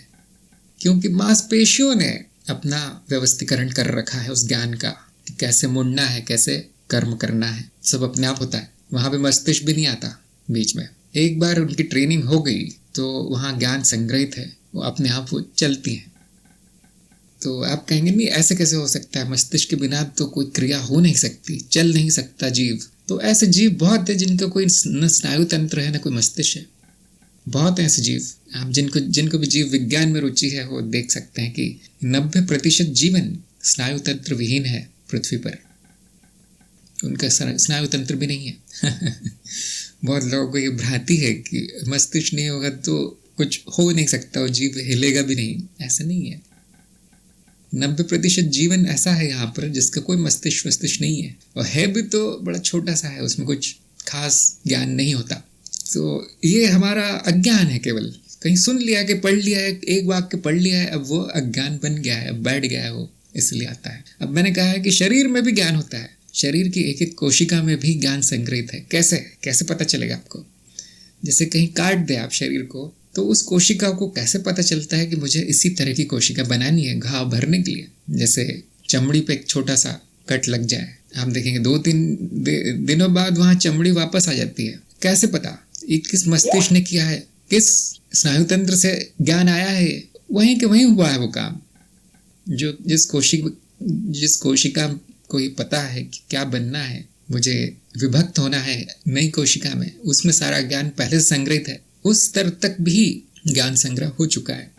Speaker 1: क्योंकि मांसपेशियों ने अपना व्यवस्थीकरण कर रखा है उस ज्ञान का कि कैसे मुड़ना है, कैसे कर्म करना है, सब अपने आप होता है। वहां पे मस्तिष्क भी नहीं आता बीच में। एक बार उनकी ट्रेनिंग हो गई तो वहाँ ज्ञान संग्रहित है, वो अपने आप वो चलती हैं। तो आप कहेंगे नहीं ऐसे कैसे हो सकता है, मस्तिष्क के बिना तो कोई क्रिया हो नहीं सकती, चल नहीं सकता जीव। तो ऐसे जीव बहुत है जिनका कोई न स्नायु तंत्र है न कोई मस्तिष्क है। बहुत ऐसे जीव, आप जिनको भी जीव विज्ञान में रुचि है वो देख सकते हैं कि 90% जीवन स्नायु तंत्र विहीन है पृथ्वी पर। उनका स्नायु तंत्र भी नहीं है। बहुत लोगों को ये भ्रांति है कि मस्तिष्क नहीं होगा तो कुछ हो नहीं सकता, और जीव हिलेगा भी नहीं। ऐसा नहीं है। 90% जीवन ऐसा है यहाँ पर जिसका कोई मस्तिष्क नहीं है, और है भी तो बड़ा छोटा सा है, उसमें कुछ खास ज्ञान नहीं होता। तो ये हमारा अज्ञान है। केवल कहीं सुन लिया कि पढ़ लिया है, एक वाक्य पढ़ लिया है, अब वो अज्ञान बन गया है, अब बैठ गया है वो, इसलिए आता है। अब मैंने कहा है कि शरीर में भी ज्ञान होता है, शरीर की एक एक कोशिका में भी ज्ञान संग्रहित है। कैसे पता चलेगा आपको? जैसे कहीं काट दे आप शरीर को तो उस कोशिका को कैसे पता चलता है कि मुझे इसी तरह की कोशिका बनानी है घाव भरने के लिए। जैसे चमड़ी पे एक छोटा सा कट लग जाए, आप देखेंगे 2-3 दिनों बाद वहाँ चमड़ी वापस आ जाती है। कैसे पता? ये किस मस्तिष्क ने किया है, किस स्नायु तंत्र से ज्ञान आया है? वहीं के वहीं हुआ है वो काम। जो जिस कोशिका को ये पता है कि क्या बनना है, मुझे विभक्त होना है नई कोशिका में, उसमें सारा ज्ञान पहले से संग्रहित है। उस स्तर तक भी ज्ञान संग्रह हो चुका है।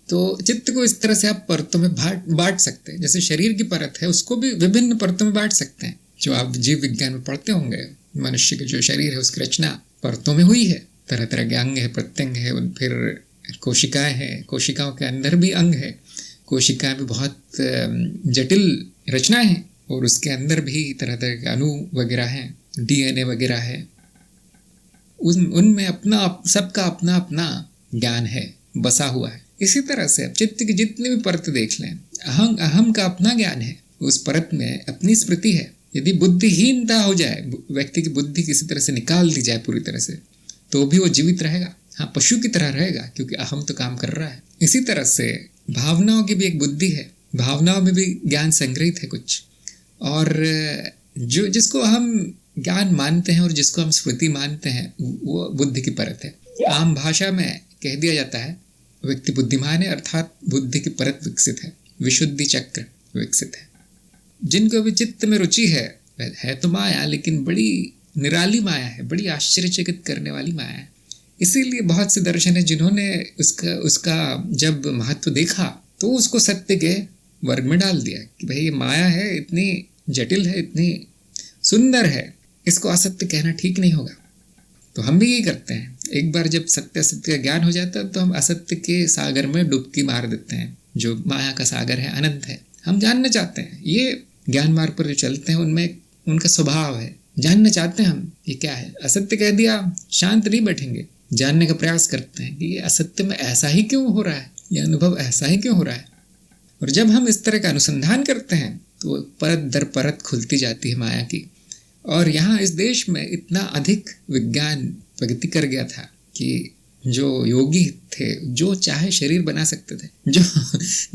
Speaker 1: तो चित्त को इस तरह से आप परतों में बांट सकते हैं। जैसे शरीर की परत है, उसको भी विभिन्न परतों में बांट सकते हैं। जो आप जीव विज्ञान में पढ़ते होंगे, मनुष्य के जो शरीर है उसकी रचना परतों में हुई है। तरह तरह के अंग है, प्रत्यंग है, फिर कोशिकाएं हैं, कोशिकाओं के अंदर भी अंग है, कोशिकाएं भी बहुत जटिल रचनाएं हैं, और उसके अंदर भी तरह तरह के अणु वगैरह हैं, DNA वगैरह है। उनमें सबका अपना अपना ज्ञान है, बसा हुआ है। इसी तरह से आप चित्त की जितने भी परत देख लें, अहम का अपना ज्ञान है, उस परत में अपनी स्मृति है। यदि बुद्धिहीनता हो जाए, व्यक्ति की बुद्धि किसी तरह से निकाल दी जाए पूरी तरह से, तो भी वो जीवित रहेगा। हाँ, पशु की तरह रहेगा, क्योंकि अहम तो काम कर रहा है। इसी तरह से भावनाओं की भी एक बुद्धि है, भावनाओं में भी ज्ञान संग्रहित है कुछ, और जिसको हम ज्ञान मानते हैं और जिसको हम स्मृति मानते हैं, वो बुद्धि की परत है। आम भाषा में कह दिया जाता है व्यक्ति बुद्धिमान है, अर्थात बुद्धि की परत विकसित है, विशुद्धि चक्र विकसित है। जिनको भी चित्त में रुचि है, है तो माया, लेकिन बड़ी निराली माया है, बड़ी आश्चर्यचकित करने वाली माया है। इसीलिए बहुत से दर्शन है जिन्होंने उसका जब महत्व देखा तो उसको सत्य के वर्ग में डाल दिया कि भाई ये माया है, इतनी जटिल है, इतनी सुंदर है, इसको असत्य कहना ठीक नहीं होगा। तो हम भी यही करते हैं, एक बार जब सत्य असत्य का ज्ञान हो जाता है तो हम असत्य के सागर में डुबकी मार देते हैं, जो माया का सागर है, अनंत है। हम जानना चाहते हैं, ये ज्ञान मार्ग पर जो चलते हैं उनमें उनका स्वभाव है, जानना चाहते हैं हम ये क्या है। असत्य कह दिया शांत नहीं बैठेंगे, जानने का प्रयास करते हैं कि ये असत्य में ऐसा ही क्यों हो रहा है, ये अनुभव ऐसा ही क्यों हो रहा है। और जब हम इस तरह का अनुसंधान करते हैं तो परत दर परत खुलती जाती है माया की। और यहाँ इस देश में इतना अधिक विज्ञान प्रगति कर गया था कि जो योगी थे जो चाहे शरीर बना सकते थे, जो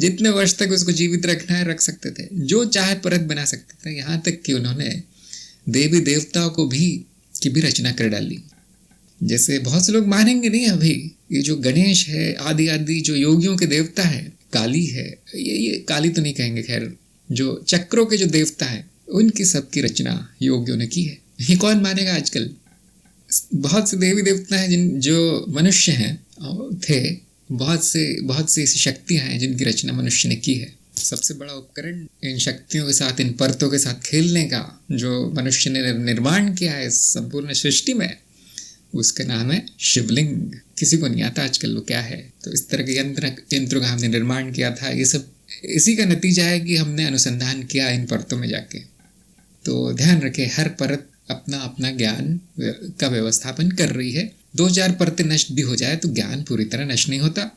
Speaker 1: जितने वर्ष तक उसको जीवित रखना है रख सकते थे, जो चाहे परत बना सकते थे। यहाँ तक कि उन्होंने देवी देवताओं को भी की भी रचना कर डाली। जैसे बहुत से लोग मानेंगे नहीं अभी, ये जो गणेश है आदि आदि जो योगियों के देवता है, काली है, ये काली तो नहीं कहेंगे, खैर जो चक्रों के जो देवता है उनकी सबकी रचना योगियों ने की है। ये कौन मानेगा आजकल। बहुत से देवी देवता हैं जिन जो मनुष्य हैं थे, बहुत सी ऐसी शक्तियां हैं जिनकी रचना मनुष्य ने की है। सबसे बड़ा उपकरण इन शक्तियों के साथ, इन परतों के साथ खेलने का जो मनुष्य ने निर्माण किया है इस संपूर्ण सृष्टि में, उसका नाम है शिवलिंग। किसी को नहीं आता आजकल वो क्या है। तो इस तरह के यंत्रों का हमने निर्माण किया था। ये सब इसी का नतीजा है कि हमने अनुसंधान किया इन परतों में जाके। तो ध्यान रखें, हर परत अपना अपना ज्ञान का व्यवस्थापन कर रही है। 2-4 परतें नष्ट भी हो जाए तो ज्ञान पूरी तरह नष्ट नहीं होता।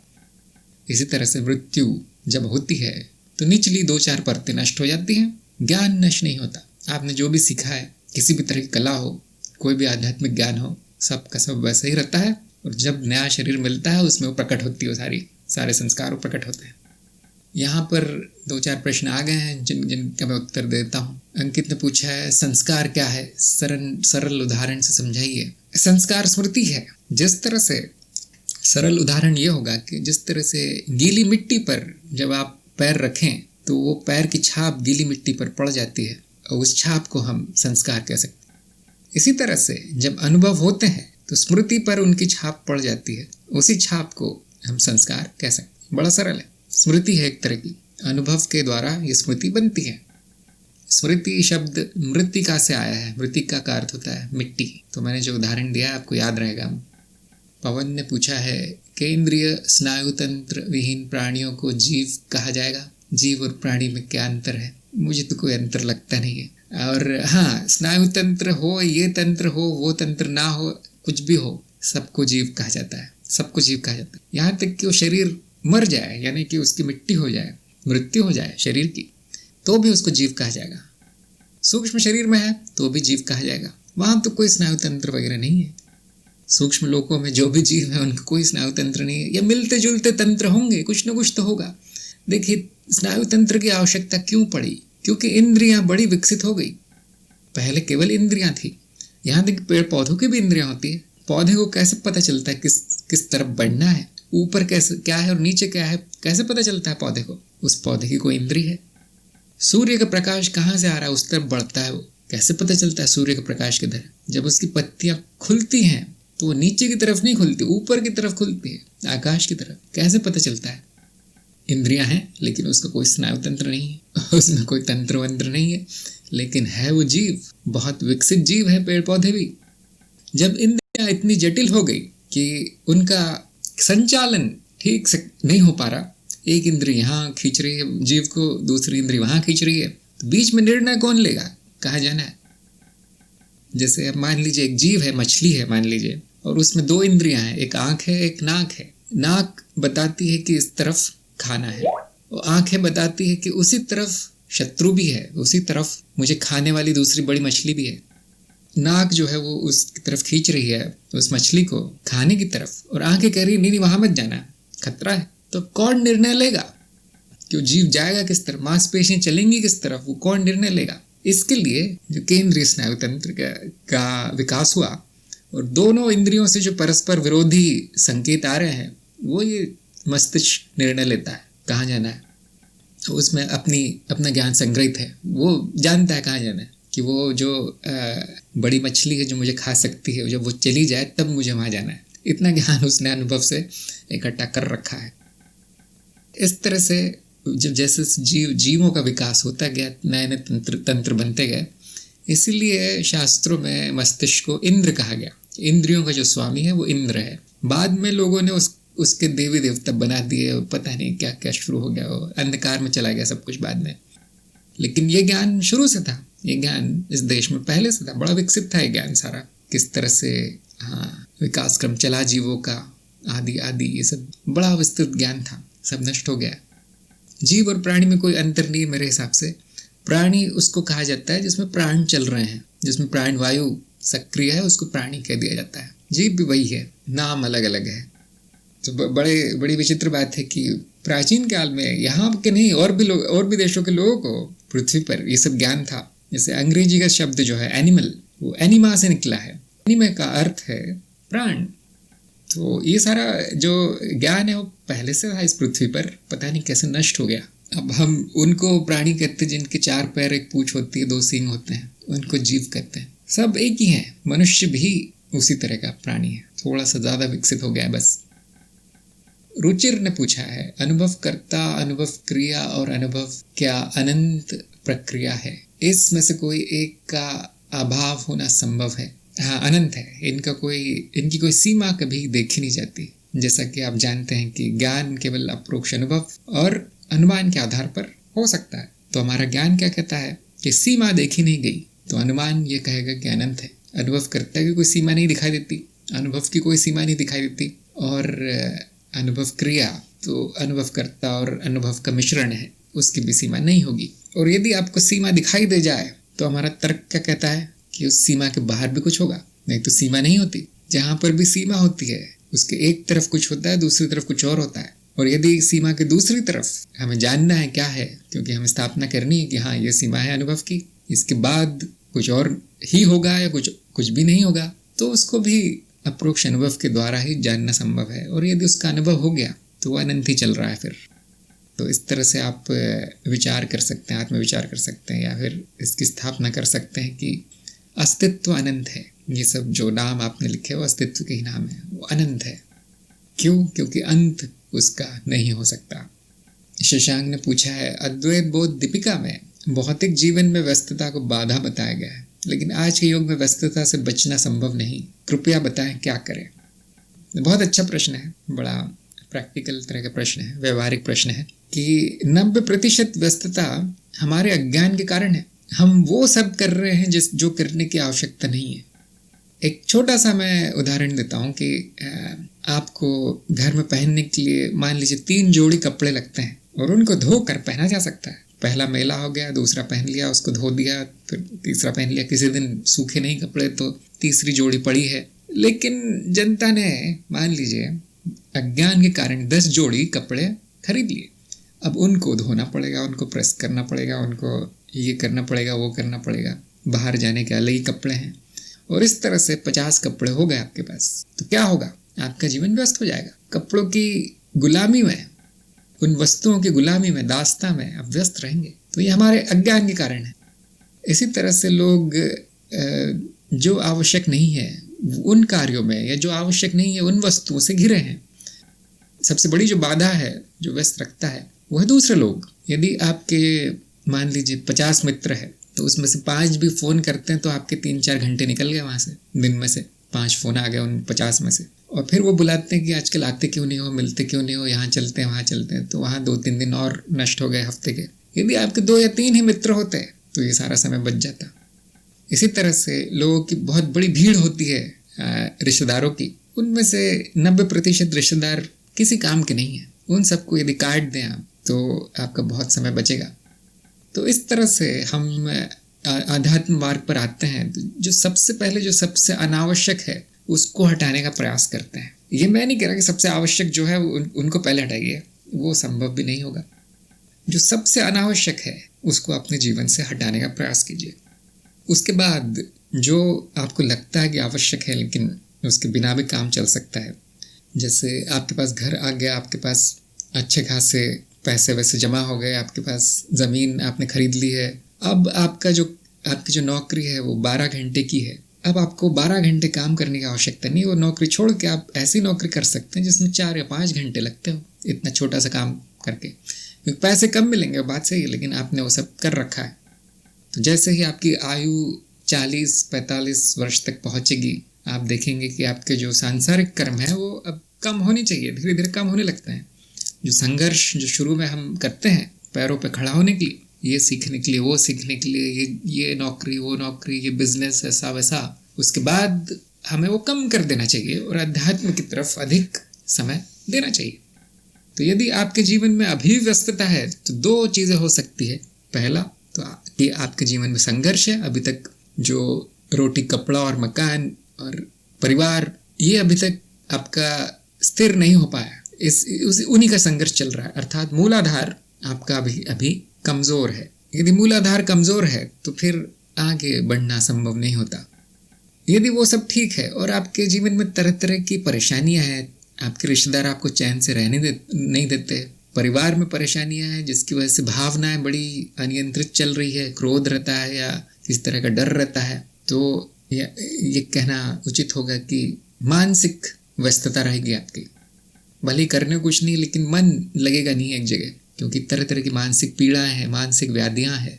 Speaker 1: इसी तरह से मृत्यु जब होती है तो निचली 2-4 परतें नष्ट हो जाती हैं, ज्ञान नष्ट नहीं होता। आपने जो भी सीखा है, किसी भी तरह की कला हो, कोई भी आध्यात्मिक ज्ञान हो, सबका सब वैसे ही रहता है। और जब नया शरीर मिलता है उसमें वो प्रकट होती है, सारे संस्कार प्रकट होते हैं। यहाँ पर 2-4 प्रश्न आ गए हैं जिनका मैं उत्तर देता हूँ। अंकित ने पूछा है संस्कार क्या है, सरल उदाहरण से समझाइए। संस्कार स्मृति है। जिस तरह से सरल उदाहरण ये होगा कि जिस तरह से गीली मिट्टी पर जब आप पैर रखें तो वो पैर की छाप गीली मिट्टी पर पड़ जाती है और उस छाप को हम संस्कार कह सकते हैं। इसी तरह से जब अनुभव होते हैं तो स्मृति पर उनकी छाप पड़ जाती है, उसी छाप को हम संस्कार कह सकते हैं। बड़ा सरल है। स्मृति है एक तरह की, अनुभव के द्वारा ये स्मृति बनती है। स्मृति शब्द मृतिका से आया है। मृतिका का अर्थ होता है मिट्टी। तो मैंने जो उदाहरण दिया आपको याद रहेगा। पवन ने पूछा है कि इंद्रिय स्नायु तंत्र विहीन प्राणियों को जीव कहा जाएगा। जीव और प्राणी में क्या अंतर है? मुझे तो कोई अंतर लगता नहीं है। और हाँ, स्नायु तंत्र हो, ये तंत्र हो, वो तंत्र ना हो, कुछ भी हो, सबको जीव कहा जाता है। सबको जीव कहा जाता है। यहाँ तक कि वो शरीर मर जाए, यानी कि उसकी मिट्टी हो जाए, मृत्यु हो जाए शरीर की, तो भी उसको जीव कहा जाएगा। सूक्ष्म शरीर में है तो भी जीव कहा जाएगा। वहाँ तो कोई स्नायु तंत्र वगैरह नहीं है। सूक्ष्म लोकों में जो भी जीव है उनका कोई स्नायु तंत्र नहीं है, या मिलते जुलते तंत्र होंगे, कुछ ना कुछ तो होगा। देखिए, स्नायु तंत्र की आवश्यकता क्यों पड़ी? क्योंकि इंद्रियां बड़ी विकसित हो गई। पहले केवल इंद्रियां थी। यहाँ तक पेड़ पौधों की भी इंद्रियां होती है। पौधे को कैसे पता चलता है किस तरफ बढ़ना है, ऊपर कैसे क्या है और नीचे क्या है, कैसे पता चलता है पौधे को? उस पौधे की कोई इंद्री है। सूर्य का प्रकाश कहाँ से आ रहा है, उस तरफ बढ़ता है, वो कैसे पता चलता है सूर्य का प्रकाश किधर है? जब उसकी पत्तियां खुलती हैं तो वो नीचे की तरफ नहीं खुलती, ऊपर की तरफ खुलती है, आकाश की तरफ। कैसे पता चलता है? इंद्रियां हैं लेकिन उसका कोई स्नायु तंत्र नहीं है, उसमें कोई तंत्र वंत्र नहीं है, लेकिन है वो जीव, बहुत विकसित जीव है पेड़ पौधे भी। जब इंद्रियां इतनी जटिल हो गई कि उनका संचालन ठीक से नहीं हो पा रहा, एक इंद्री यहाँ खींच रही है जीव को, दूसरी इंद्री वहाँ खींच रही है, तो बीच में निर्णय कौन लेगा, कहाँ जाना है? जैसे अब मान लीजिए एक जीव है, मछली है मान लीजिए, और उसमें 2 इंद्रियां हैं, एक आँख है एक नाक है। नाक बताती है कि इस तरफ खाना है, और आँखें बताती है कि उसी तरफ शत्रु भी है, उसी तरफ मुझे खाने वाली दूसरी बड़ी मछली भी है। नाक जो है वो उसकी तरफ खींच रही है उस मछली को खाने की तरफ, और आंखें कह रही नहीं नहीं वहां मत जाना, खतरा है। तो कौन निर्णय लेगा कि वो जीव जाएगा किस तरफ, मांसपेशियां चलेंगी किस तरफ, वो कौन निर्णय लेगा? इसके लिए जो केंद्रीय स्नायु तंत्र का विकास हुआ, और दोनों इंद्रियों से जो परस्पर विरोधी संकेत आ रहे हैं, वो ये मस्तिष्क निर्णय लेता है कहाँ जाना है। तो उसमें अपना ज्ञान संग्रहित है, वो जानता है कहाँ जाना है। कि वो जो बड़ी मछली है जो मुझे खा सकती है, जब वो चली जाए तब मुझे वहाँ जाना है। इतना ज्ञान उसने अनुभव से इकट्ठा कर रखा है। इस तरह से जब जैसे जीवों का विकास होता गया, नए नए तंत्र बनते गए, इसीलिए शास्त्रों में मस्तिष्क को इंद्र कहा गया। इंद्रियों का जो स्वामी है वो इंद्र है। बाद में लोगों ने उसके देवी देवता बना दिए, पता नहीं क्या क्या शुरू हो गया, वो अंधकार में चला गया सब कुछ बाद में। लेकिन ये ज्ञान शुरू से था, ये ज्ञान इस देश में पहले से था, बड़ा विकसित था ये ज्ञान सारा, किस तरह से विकास क्रम चला जीवों का, आदि आदि, ये सब बड़ा विस्तृत ज्ञान था, सब नष्ट हो गया। जीव और प्राणी में कोई अंतर नहीं है मेरे हिसाब से। प्राणी उसको कहा जाता है जिसमें प्राण चल रहे हैं, जिसमें प्राण वायु सक्रिय है, उसको प्राणी कह दिया जाता है। जीव भी वही है, नाम अलग अलग है। तो बड़ी विचित्र बात है कि प्राचीन काल में यहाँ के नहीं और भी देशों के लोगों को पृथ्वी पर ये सब ज्ञान था। जैसे अंग्रेजी का शब्द जो है एनिमल, वो एनिमा से निकला है। एनिमा का अर्थ है प्राण। तो ये सारा जो ज्ञान है वो पहले से था इस पृथ्वी पर, पता नहीं कैसे नष्ट हो गया। अब हम उनको प्राणी कहते हैं जिनके 4 पैर 1 पूंछ होती है, 2 सींग होते हैं, उनको जीव कहते हैं। सब एक ही हैं। मनुष्य भी उसी तरह का प्राणी है, थोड़ा सा ज़्यादा विकसित हो गया है बस। रुचिर ने पूछा है, अनुभव कर्ता, अनुभव क्रिया और अनुभव क्या अनंत प्रक्रिया है? इसमें से कोई एक का अभाव होना संभव है? हाँ, अनंत है। इनकी कोई सीमा कभी देखी नहीं जाती। जैसा कि आप जानते हैं कि ज्ञान केवल अप्रोक्ष अनुभव और अनुमान के आधार पर हो सकता है। तो हमारा ज्ञान क्या कहता है कि सीमा देखी नहीं गई, तो अनुमान ये कहेगा कि अनंत है। अनुभव कर्ता की कोई सीमा नहीं दिखाई देती, अनुभव की कोई सीमा नहीं दिखाई देती। और अनुभव क्रिया तो अनुभव कर्ता और अनुभव का मिश्रण है, उसकी भी सीमा नहीं होगी। और यदि आपको सीमा दिखाई दे जाए तो हमारा तर्क क्या कहता है कि उस सीमा के बाहर भी कुछ होगा, नहीं तो सीमा नहीं होती। जहाँ पर भी सीमा होती है उसके एक तरफ कुछ होता है, दूसरी तरफ कुछ और होता है। और यदि सीमा के दूसरी तरफ हमें जानना है क्या है, क्योंकि हमें स्थापना करनी है कि हाँ ये सीमा है अनुभव की, इसके बाद कुछ और ही होगा या कुछ भी नहीं होगा, तो उसको भी अप्रोक्ष अनुभव के द्वारा ही जानना संभव है। और यदि उसका अनुभव हो गया तो वो अनंत ही चल रहा है फिर। तो इस तरह से आप विचार कर सकते हैं, आत्मविचार कर सकते हैं, या फिर इसकी स्थापना कर सकते हैं कि अस्तित्व अनंत है। ये सब जो नाम आपने लिखे वो अस्तित्व के ही नाम है, वो अनंत है। क्यों? क्योंकि अंत उसका नहीं हो सकता। शशांक ने पूछा है, अद्वैत बोध दीपिका में भौतिक जीवन में व्यस्तता को बाधा बताया गया है, लेकिन आज के युग में व्यस्तता से बचना संभव नहीं, कृपया बताएं क्या करें। बहुत अच्छा प्रश्न है, बड़ा प्रैक्टिकल तरह का प्रश्न है, व्यवहारिक प्रश्न है कि 90% व्यस्तता हमारे अज्ञान के कारण है। हम वो सब कर रहे हैं जो करने की आवश्यकता नहीं है। एक छोटा सा मैं उदाहरण देता हूँ कि आपको घर में पहनने के लिए मान लीजिए 3 जोड़ी कपड़े लगते हैं और उनको धो कर पहना जा सकता है। पहला मैला हो गया, दूसरा पहन लिया, उसको धो दिया, फिर तीसरा पहन लिया। किसी दिन सूखे नहीं कपड़े तो तीसरी जोड़ी पड़ी है। लेकिन जनता ने मान लीजिए अज्ञान के कारण 10 जोड़ी कपड़े खरीद लिए। अब उनको धोना पड़ेगा, उनको प्रेस करना पड़ेगा, उनको ये करना पड़ेगा, वो करना पड़ेगा, बाहर जाने के अलग ही कपड़े हैं। और इस तरह से 50 कपड़े हो गए आपके पास, तो क्या होगा? आपका जीवन व्यस्त हो जाएगा। कपड़ों की गुलामी में, उन वस्तुओं की गुलामी में, दास्ता में आप व्यस्त रहेंगे। तो ये हमारे अज्ञान के कारण है। इसी तरह से लोग जो आवश्यक नहीं है उन कार्यों में, या जो आवश्यक नहीं है उन वस्तुओं से घिरे हैं। सबसे बड़ी जो बाधा है, जो व्यस्त रखता है, वो है दूसरे लोग। यदि आपके मान लीजिए 50 मित्र है तो उसमें से 5 भी फ़ोन करते हैं तो आपके 3-4 घंटे निकल गए वहाँ से। दिन में से 5 फ़ोन आ गए उन 50 में से। और फिर वो बुलाते हैं कि आजकल आते क्यों नहीं हो, मिलते क्यों नहीं हो, यहाँ चलते हैं, वहाँ चलते हैं। तो वहाँ 2-3 दिन और नष्ट हो गए हफ्ते के। यदि आपके 2 या 3 ही मित्र होते तो ये सारा समय बच जाता। इसी तरह से लोगों की बहुत बड़ी भीड़ होती है रिश्तेदारों की, उनमें से 90% रिश्तेदार किसी काम के नहीं है। उन सबको यदि काट दें आप तो आपका बहुत समय बचेगा। तो इस तरह से हम आध्यात्म मार्ग पर आते हैं तो जो सबसे पहले, जो सबसे अनावश्यक है उसको हटाने का प्रयास करते हैं। ये मैं नहीं कह रहा कि सबसे आवश्यक जो है उनको पहले हटाइए, वो संभव भी नहीं होगा। जो सबसे अनावश्यक है उसको अपने जीवन से हटाने का प्रयास कीजिए। उसके बाद जो आपको लगता है कि आवश्यक है लेकिन उसके बिना भी काम चल सकता है, जैसे आपके पास घर आ गया, आपके पास अच्छे खासे पैसे वैसे जमा हो गए, आपके पास ज़मीन आपने खरीद ली है, अब आपका जो आपकी जो नौकरी है वो 12 घंटे की है, अब आपको 12 घंटे काम करने की आवश्यकता नहीं। वो नौकरी छोड़ के आप ऐसी नौकरी कर सकते हैं जिसमें 4 या 5 घंटे लगते हो इतना छोटा सा काम करके, क्योंकि पैसे कम मिलेंगे, बात सही है, लेकिन आपने वो सब कर रखा है। तो जैसे ही आपकी आयु 40-45 वर्ष तक पहुंचेगी, आप देखेंगे कि आपके जो सांसारिक कर्म है वो अब कम होनी चाहिए, धीरे धीरे कम होने लगते हैं। जो संघर्ष जो शुरू में हम करते हैं पैरों पे खड़ा होने के लिए, ये सीखने के लिए, वो सीखने के लिए, ये नौकरी, वो नौकरी, ये बिजनेस, ऐसा वैसा, उसके बाद हमें वो कम कर देना चाहिए और अध्यात्म की तरफ अधिक समय देना चाहिए। तो यदि आपके जीवन में अभी व्यस्तता है तो 2 चीज़ें हो सकती है। पहला तो कि आपके जीवन में संघर्ष है, अभी तक जो रोटी, कपड़ा और मकान और परिवार, ये अभी तक आपका स्थिर नहीं हो पाया, उन्हीं का संघर्ष चल रहा है, अर्थात मूलाधार आपका अभी कमज़ोर है। यदि मूलाधार कमज़ोर है तो फिर आगे बढ़ना संभव नहीं होता। यदि वो सब ठीक है और आपके जीवन में तरह तरह की परेशानियां हैं, आपके रिश्तेदार आपको चैन से रहने नहीं देते, परिवार में परेशानियां हैं जिसकी वजह से भावनाएं बड़ी अनियंत्रित चल रही है, क्रोध रहता है या किसी तरह का डर रहता है, तो ये कहना उचित होगा कि मानसिक व्यस्तता रहेगी आपकी। भले करने कुछ नहीं, लेकिन मन लगेगा नहीं एक जगह, क्योंकि तरह तरह की मानसिक पीड़ाएं हैं, मानसिक व्याधियां हैं।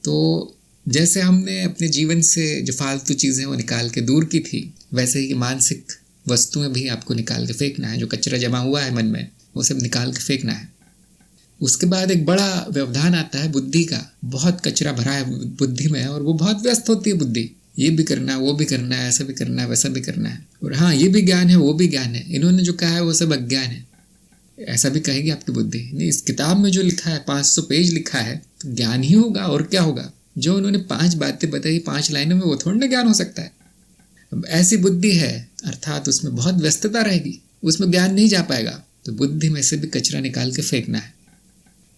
Speaker 1: तो जैसे हमने अपने जीवन से जो फालतू चीज़ें वो निकाल के दूर की थी, वैसे ही मानसिक वस्तुएं भी आपको निकाल के फेंकना है। जो कचरा जमा हुआ है मन में वो सब निकाल के फेंकना है। उसके बाद एक बड़ा व्यवधान आता है बुद्धि का। बहुत कचरा भरा है बुद्धि में और वो बहुत व्यस्त होती है बुद्धि, ये भी करना है, वो भी करना है, ऐसा भी करना है, वैसा भी करना है, और हाँ ये भी ज्ञान है, वो भी ज्ञान है, इन्होंने जो कहा है वो सब अज्ञान है, ऐसा भी कहेगी आपकी बुद्धि। नहीं, इस किताब में जो लिखा है 500 पेज लिखा है तो ज्ञान ही होगा और क्या होगा। जो उन्होंने 5 बातें बताई 5 लाइनों में, वो थोड़ा ना ज्ञान हो सकता है। अब ऐसी बुद्धि है, अर्थात उसमें बहुत व्यस्तता रहेगी, उसमें ज्ञान नहीं जा पाएगा। तो बुद्धि में से भी कचरा निकाल के फेंकना है।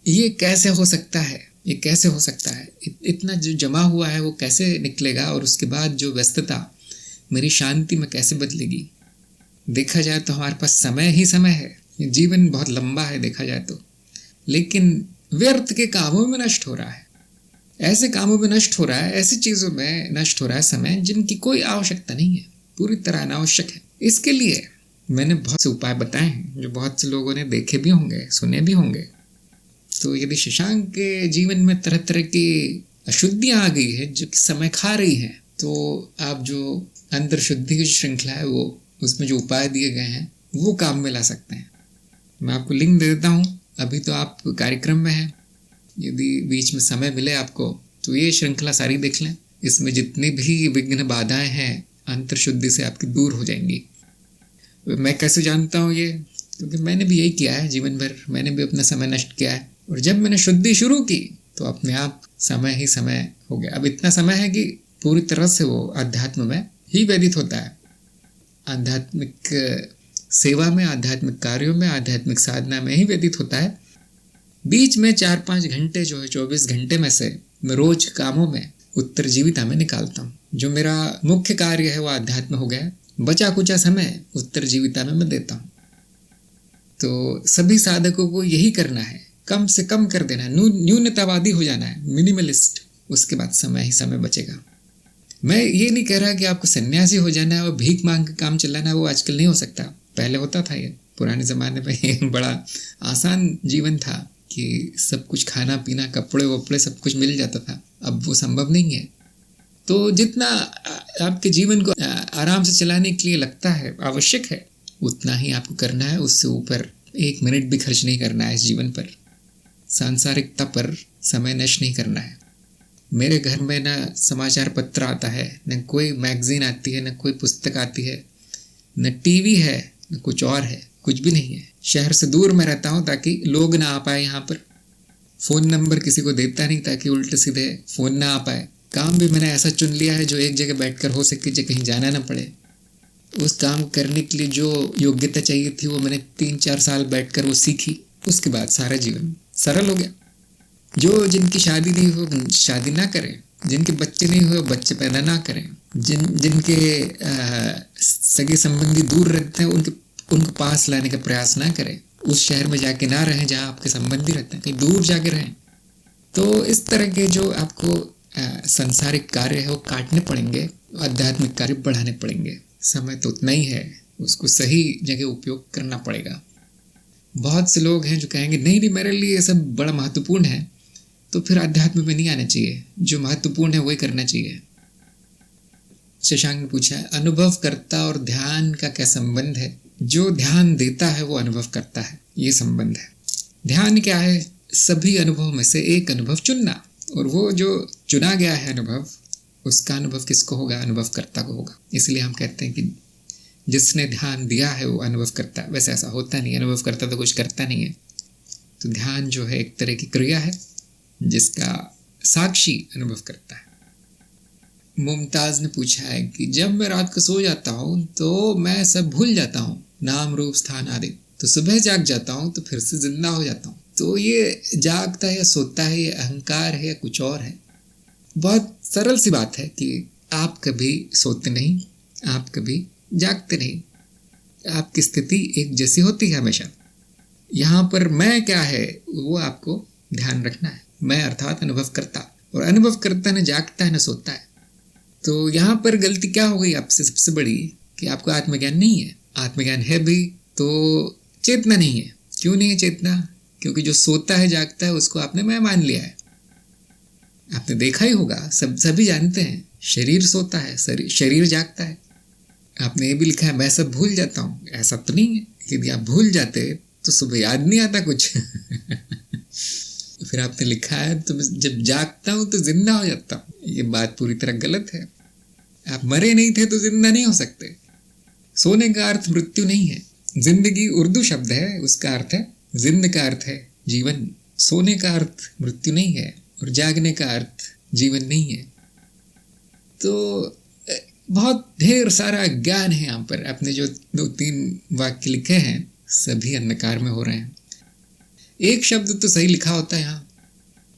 Speaker 1: ये कैसे हो सकता है, ये कैसे हो सकता है, इतना जो जमा हुआ है वो कैसे निकलेगा, और उसके बाद जो व्यस्तता मेरी शांति में कैसे बदलेगी। देखा जाए तो हमारे पास समय ही समय है, ये जीवन बहुत लंबा है देखा जाए तो, लेकिन व्यर्थ के कामों में नष्ट हो रहा है, ऐसे कामों में नष्ट हो रहा है, ऐसी चीज़ों में नष्ट हो रहा है समय जिनकी कोई आवश्यकता नहीं है, पूरी तरह अनावश्यक है। इसके लिए मैंने बहुत से उपाय बताए हैं जो बहुत से लोगों ने देखे भी होंगे, सुने भी होंगे। तो यदि शशांक के जीवन में तरह तरह की अशुद्धियाँ आ गई है जो कि समय खा रही हैं, तो आप जो अंतर शुद्धि की श्रृंखला है वो, उसमें जो उपाय दिए गए हैं वो काम में ला सकते हैं। मैं आपको लिंक दे देता हूँ, अभी तो आप कार्यक्रम में हैं, यदि बीच में समय मिले आपको तो ये श्रृंखला सारी देख लें। इसमें जितनी भी विघ्न बाधाएं हैं अंतर शुद्धि से आपकी दूर हो जाएंगी। मैं कैसे जानता हूँ ये, क्योंकि मैंने भी यही किया है जीवन भर, मैंने भी अपना समय नष्ट किया है, और जब मैंने शुद्धि शुरू की तो अपने आप समय ही समय हो गया। अब इतना समय है कि पूरी तरह से वो अध्यात्म में ही व्यतीत होता है, आध्यात्मिक सेवा में, आध्यात्मिक कार्यों में, आध्यात्मिक साधना में ही व्यतीत होता है। बीच में 4-5 घंटे जो है 24 घंटे में से मैं रोज कामों में, उत्तर जीविता में निकालता हूँ। जो मेरा मुख्य कार्य है वो आध्यात्म हो गया, बचा कुचा समय उत्तर जीविता में मैं देता हूँ। तो सभी साधकों को यही करना है, कम से कम कर देना है, न्यूनतावादी हो जाना है, मिनिमलिस्ट। उसके बाद समय ही समय बचेगा। मैं ये नहीं कह रहा कि आपको सन्यासी हो जाना है और भीख मांग के काम चलाना है, वो आजकल नहीं हो सकता। पहले होता था, ये पुराने ज़माने में ये बड़ा आसान जीवन था कि सब कुछ खाना पीना, कपड़े वपड़े सब कुछ मिल जाता था। अब वो संभव नहीं है। तो जितना आपके जीवन को आराम से चलाने के लिए लगता है, आवश्यक है, उतना ही आपको करना है। उससे ऊपर 1 मिनट भी खर्च नहीं करना है इस जीवन पर, सांसारिकता पर समय नष्ट नहीं करना है। मेरे घर में ना समाचार पत्र आता है, न कोई मैगजीन आती है, न कोई पुस्तक आती है, न टीवी है, न कुछ और है, कुछ भी नहीं है। शहर से दूर मैं रहता हूँ ताकि लोग ना आ पाए यहाँ पर। फ़ोन नंबर किसी को देता नहीं ताकि उल्टे सीधे फ़ोन ना आ पाए। काम भी मैंने ऐसा चुन लिया है जो एक जगह बैठकर हो सके, जो कहीं जाना ना पड़े। उस काम करने के लिए जो योग्यता चाहिए थी वो मैंने 3-4 साल बैठकर वो सीखी। उसके बाद सारा जीवन सरल हो गया। जो जिनकी शादी नहीं हो शादी ना करें, जिनके बच्चे नहीं हो बच्चे पैदा ना करें, जिनके सगे संबंधी दूर रहते हैं उनको पास लाने का प्रयास ना करें। उस शहर में जाके ना रहें जहाँ आपके संबंधी रहते हैं, कहीं दूर जाके रहें। तो इस तरह के जो आपको संसारिक कार्य है वो काटने पड़ेंगे, आध्यात्मिक कार्य बढ़ाने पड़ेंगे। समय तो उतना ही है, उसको सही जगह उपयोग करना पड़ेगा। बहुत से लोग हैं जो कहेंगे नहीं नहीं मेरे लिए ये सब बड़ा महत्वपूर्ण है, तो फिर अध्यात्म में नहीं आना चाहिए, जो महत्वपूर्ण है वही करना चाहिए। शशांक ने पूछा है अनुभवकर्ता और ध्यान का क्या संबंध है? जो ध्यान देता है वो अनुभव करता है, ये संबंध है। ध्यान क्या है? सभी अनुभव में से एक अनुभव चुनना, और वो जो चुना गया है अनुभव, उसका अनुभव किसको होगा? अनुभवकर्ता को होगा। इसलिए हम कहते हैं कि जिसने ध्यान दिया है वो अनुभव करता है। वैसे ऐसा होता नहीं, अनुभव करता तो कुछ करता नहीं है। तो ध्यान जो है एक तरह की क्रिया है जिसका साक्षी अनुभव करता है। मुमताज ने पूछा है कि जब मैं रात को सो जाता हूँ तो मैं सब भूल जाता हूँ, नाम रूप स्थान आदि, तो सुबह जाग जाता हूँ तो फिर से जिंदा हो जाता हूँ। तो ये जागता है या सोता है, ये अहंकार है या कुछ और है? बहुत सरल सी बात है कि आप कभी सोते नहीं, आप कभी जागते नहीं, आपकी स्थिति एक जैसी होती है हमेशा। यहाँ पर मैं क्या है वो आपको ध्यान रखना है। मैं अर्थात अनुभव करता, और अनुभव करता न जागता है न सोता है। तो यहाँ पर गलती क्या हो गई आपसे सबसे बड़ी, कि आपको आत्मज्ञान नहीं है। आत्मज्ञान है भी तो चेतना नहीं है। क्यों नहीं है चेतना? क्योंकि जो सोता है जागता है उसको आपने मैं मान लिया है। आपने देखा ही होगा, सभी जानते हैं, शरीर सोता है, शरीर जागता है। आपने ये भी लिखा है मैं सब भूल जाता हूँ, ऐसा तो नहीं है। यदि आप भूल जाते तो सुबह याद नहीं आता कुछ। फिर आपने लिखा है तो जब जागता हूँ तो जिंदा हो जाता हूँ। ये बात पूरी तरह गलत है। आप मरे नहीं थे तो जिंदा नहीं हो सकते। सोने का अर्थ मृत्यु नहीं है। जिंदगी उर्दू शब्द है, उसका अर्थ है जिंद का अर्थ है जीवन। सोने का अर्थ मृत्यु नहीं है, और जागने का अर्थ जीवन नहीं है। तो बहुत ढेर सारा ज्ञान है यहाँ पर। आपने जो 2-3 वाक्य लिखे हैं सभी अंधकार में हो रहे हैं। एक शब्द तो सही लिखा होता है यहाँ।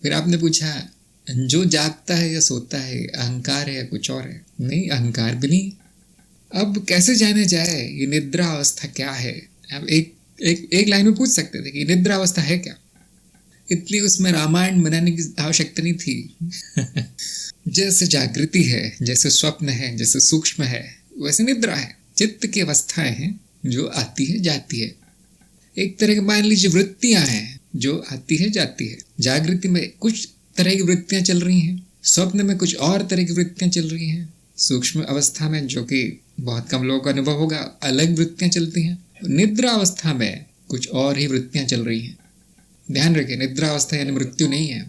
Speaker 1: फिर आपने पूछा जो जागता है या सोता है, अहंकार है या कुछ और है? नहीं, अहंकार भी नहीं। अब कैसे जाने जाए ये निद्रा अवस्था क्या है? अब एक लाइन में पूछ सकते थे कि निद्रा अवस्था है क्या? इतनी उसमें रामायण बनाने की आवश्यकता नहीं थी। जैसे जागृति है, जैसे स्वप्न है, जैसे सूक्ष्म है, वैसे निद्रा है। चित्त की अवस्थाएं हैं जो आती है जाती है। एक तरह के मान लीजिए वृत्तियां हैं जो आती है जाती है। जागृति में कुछ तरह की वृत्तियां चल रही हैं, स्वप्न में कुछ और तरह की वृत्तियां चल रही हैं, सूक्ष्म अवस्था में जो कि बहुत कम लोगों का अनुभव होगा अलग वृत्तियां चलती हैं, निद्रा अवस्था में कुछ और ही वृत्तियां चल रही हैं। ध्यान रखिए, निद्रा अवस्था यानी मृत्यु नहीं है।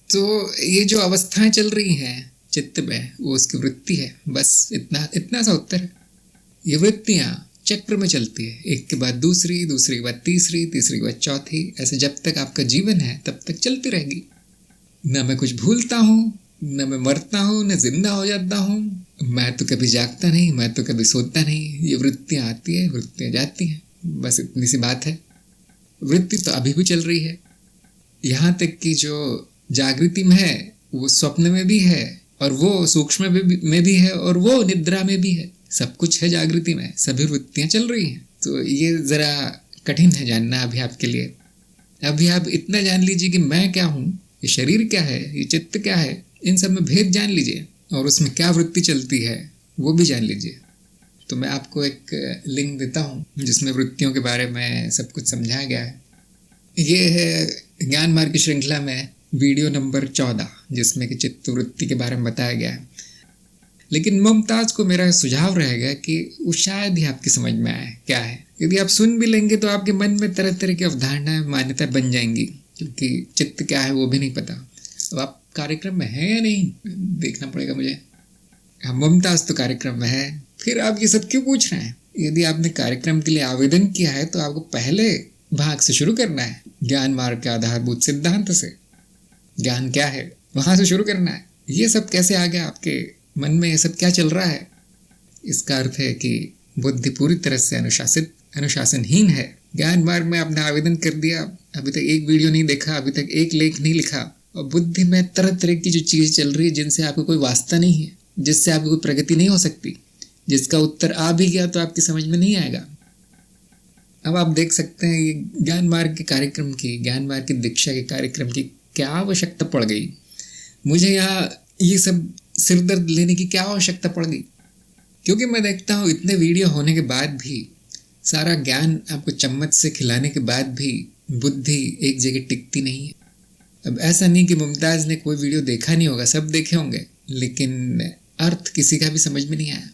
Speaker 1: तो ये जो अवस्थाएं चल रही हैं चित्त में वो उसकी वृत्ति है। बस इतना सा उत्तर है। ये वृत्तियां चक्र में चलती है, एक के बाद दूसरी, दूसरी के बाद तीसरी, तीसरी के बाद चौथी, ऐसे जब तक आपका जीवन है तब तक चलती रहेगी। न मैं कुछ भूलता हूँ, न मैं मरता हूँ, न जिंदा हो जाता हूँ। मैं तो कभी जागता नहीं, मैं तो कभी सोता नहीं। ये वृत्तियां आती है, वृत्तियां जाती हैं, बस इतनी सी बात है। वृत्ति तो अभी भी चल रही है। यहाँ तक कि जो जागृति में है वो स्वप्न में भी है, और वो सूक्ष्म में भी है, और वो निद्रा में भी है। सब कुछ है जागृति में, सभी वृत्तियां चल रही हैं। तो ये जरा कठिन है जानना अभी आपके लिए। अभी आप इतना जान लीजिए कि मैं क्या हूँ, ये शरीर क्या है, ये चित्त क्या है, इन सब में भेद जान लीजिए, और उसमें क्या वृत्ति चलती है वो भी जान लीजिए। तो मैं आपको एक लिंक देता हूँ जिसमें वृत्तियों के बारे में सब कुछ समझाया गया है। ये है ज्ञान मार्ग की श्रृंखला में वीडियो नंबर 14, जिसमें कि चित्त वृत्ति के बारे में बताया गया है। लेकिन मुमताज को मेरा सुझाव रहेगा कि वो शायद ही आपकी समझ में आए क्या है। यदि आप सुन भी लेंगे तो आपके मन में तरह तरह की अवधारणाएं, मान्यताएं बन जाएंगी, क्योंकि चित्त क्या है वो भी नहीं पता। अब आप कार्यक्रम में हैं या नहीं देखना पड़ेगा मुझे। हाँ, मुमताज तो कार्यक्रम में है, फिर आप ये सब क्यों पूछ रहे हैं? यदि आपने कार्यक्रम के लिए आवेदन किया है तो आपको पहले भाग से शुरू करना है, ज्ञान मार्ग के आधारभूत सिद्धांत से। ज्ञान क्या है वहां से शुरू करना है। ये सब कैसे आ गया आपके मन में, ये सब क्या चल रहा है? इसका अर्थ है कि बुद्धि पूरी तरह से अनुशासनहीन है। ज्ञान मार्ग में आपने आवेदन कर दिया, अभी तक एक वीडियो नहीं देखा, अभी तक एक लेख नहीं लिखा, और बुद्धि में तरह तरह की जो चीज़ें चल रही है जिनसे आपको कोई वास्ता नहीं है, जिससे आपकी कोई प्रगति नहीं हो सकती, जिसका उत्तर आ भी गया तो आपकी समझ में नहीं आएगा। अब आप देख सकते हैं ये ज्ञान मार्ग के कार्यक्रम की, ज्ञान मार्ग की दीक्षा के कार्यक्रम की क्या आवश्यकता पड़ गई। मुझे यहाँ ये सब सिर दर्द लेने की क्या आवश्यकता पड़ गई? क्योंकि मैं देखता हूँ इतने वीडियो होने के बाद भी, सारा ज्ञान आपको चम्मच से खिलाने के बाद भी बुद्धि एक जगह टिकती नहीं है। अब ऐसा नहीं कि मुमताज़ ने कोई वीडियो देखा नहीं होगा, सब देखे होंगे, लेकिन अर्थ किसी का भी समझ में नहीं आया।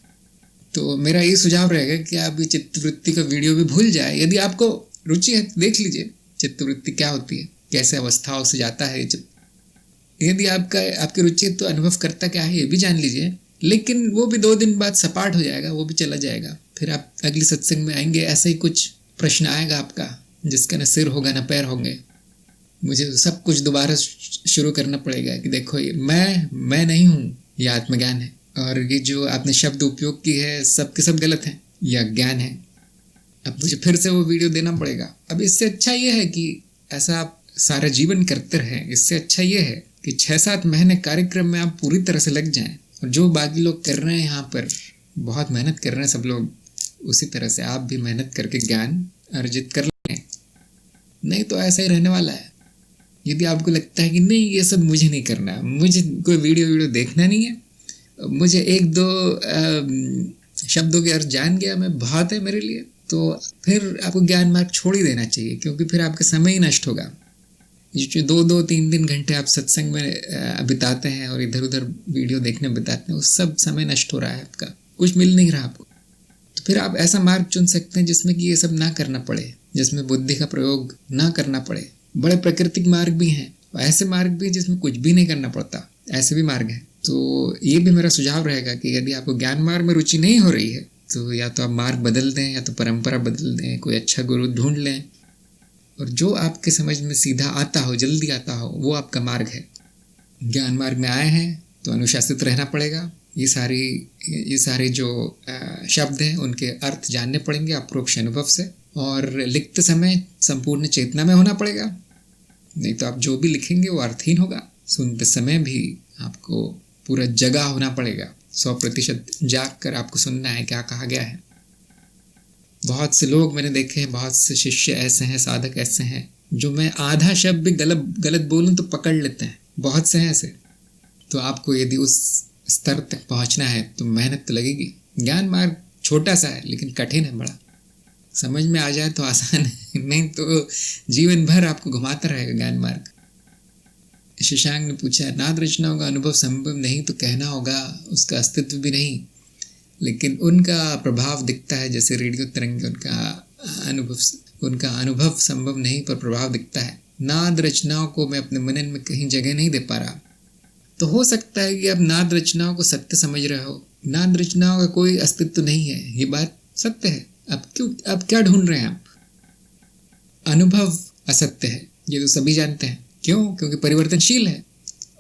Speaker 1: तो मेरा ये सुझाव रहेगा कि आप ये चित्तवृत्ति का वीडियो भी भूल जाए। यदि आपको रुचि है देख लीजिए चित्तवृत्ति क्या होती है, कैसे अवस्थाओं से जाता है चित्त। यदि आपकी रुचि है तो अनुभव करता क्या है ये भी जान लीजिए, लेकिन वो भी 2 दिन बाद सपाट हो जाएगा, वो भी चला जाएगा। फिर आप अगली सत्संग में आएंगे, ऐसा ही कुछ प्रश्न आएगा आपका जिसका न सिर होगा न पैर होंगे। मुझे सब कुछ दोबारा शुरू करना पड़ेगा कि देखो ये मैं नहीं हूँ, ये आत्मज्ञान है, और ये जो आपने शब्द उपयोग की है सब के सब गलत हैं, यह ज्ञान है। अब मुझे फिर से वो वीडियो देना पड़ेगा। अब इससे अच्छा ये है कि ऐसा आप सारा जीवन करते रहें। इससे अच्छा ये है कि 6-7 महीने कार्यक्रम में आप पूरी तरह से लग जाएं, और जो बाकी लोग कर रहे हैं यहाँ पर बहुत मेहनत कर रहे हैं सब लोग, उसी तरह से आप भी मेहनत करके ज्ञान अर्जित कर लें। नहीं तो ऐसा ही रहने वाला है। यदि आपको लगता है कि नहीं ये सब मुझे नहीं करना, मुझे कोई वीडियो देखना नहीं है, मुझे 1-2 शब्दों के अर्थ जान गया मैं, बहुत है मेरे लिए, तो फिर आपको ज्ञान मार्ग छोड़ ही देना चाहिए, क्योंकि फिर आपका समय ही नष्ट होगा। जो 2-2, 3-3 घंटे आप सत्संग में बिताते हैं और इधर उधर वीडियो देखने में बिताते हैं, उस सब समय नष्ट हो रहा है आपका, कुछ मिल नहीं रहा आपको। तो फिर आप ऐसा मार्ग चुन सकते हैं जिसमें कि ये सब ना करना पड़े, जिसमें बुद्धि का प्रयोग ना करना पड़े। बड़े प्राकृतिक मार्ग भी हैं, ऐसे मार्ग भी जिसमें कुछ भी नहीं करना पड़ता, ऐसे भी मार्ग हैं। तो ये भी मेरा सुझाव रहेगा कि यदि आपको ज्ञान मार्ग में रुचि नहीं हो रही है तो या तो आप मार्ग बदल दें, या तो परंपरा बदल दें, कोई अच्छा गुरु ढूंढ लें, और जो आपके समझ में सीधा आता हो, जल्दी आता हो, वो आपका मार्ग है। ज्ञान मार्ग में आए हैं तो अनुशासित रहना पड़ेगा। ये सारे जो शब्द हैं उनके अर्थ जानने पड़ेंगे अप्रोक्ष अनुभव से, और लिखते समय संपूर्ण चेतना में होना पड़ेगा, नहीं तो आप जो भी लिखेंगे वो अर्थहीन होगा। सुनते समय भी आपको पूरा जगा होना पड़ेगा, 100% जाग कर आपको सुनना है क्या कहा गया है। बहुत से लोग मैंने देखे हैं, बहुत से शिष्य ऐसे हैं, साधक ऐसे हैं, जो मैं आधा शब्द भी गलत बोलूं तो पकड़ लेते हैं, बहुत से हैं ऐसे। तो आपको यदि उस स्तर तक पहुंचना है तो मेहनत तो लगेगी। ज्ञान मार्ग छोटा सा है लेकिन कठिन है बड़ा। समझ में आ जाए तो आसान है, नहीं तो जीवन भर आपको घुमाता रहेगा ज्ञान मार्ग। शशांक ने पूछा, नाद रचनाओं का अनुभव संभव नहीं तो कहना होगा उसका अस्तित्व भी नहीं, लेकिन उनका प्रभाव दिखता है, जैसे रेडियो तरंग, उनका अनुभव संभव नहीं पर प्रभाव दिखता है। नाद रचनाओं को मैं अपने मनन में कहीं जगह नहीं दे पा रहा। तो हो सकता है कि आप नाद रचनाओं को सत्य समझ रहे हो, नाद रचनाओं का कोई अस्तित्व नहीं है, ये बात सत्य है। अब क्या ढूंढ रहे हैं आप? अनुभव असत्य है, ये तो सभी जानते हैं। क्यों? क्योंकि परिवर्तनशील है।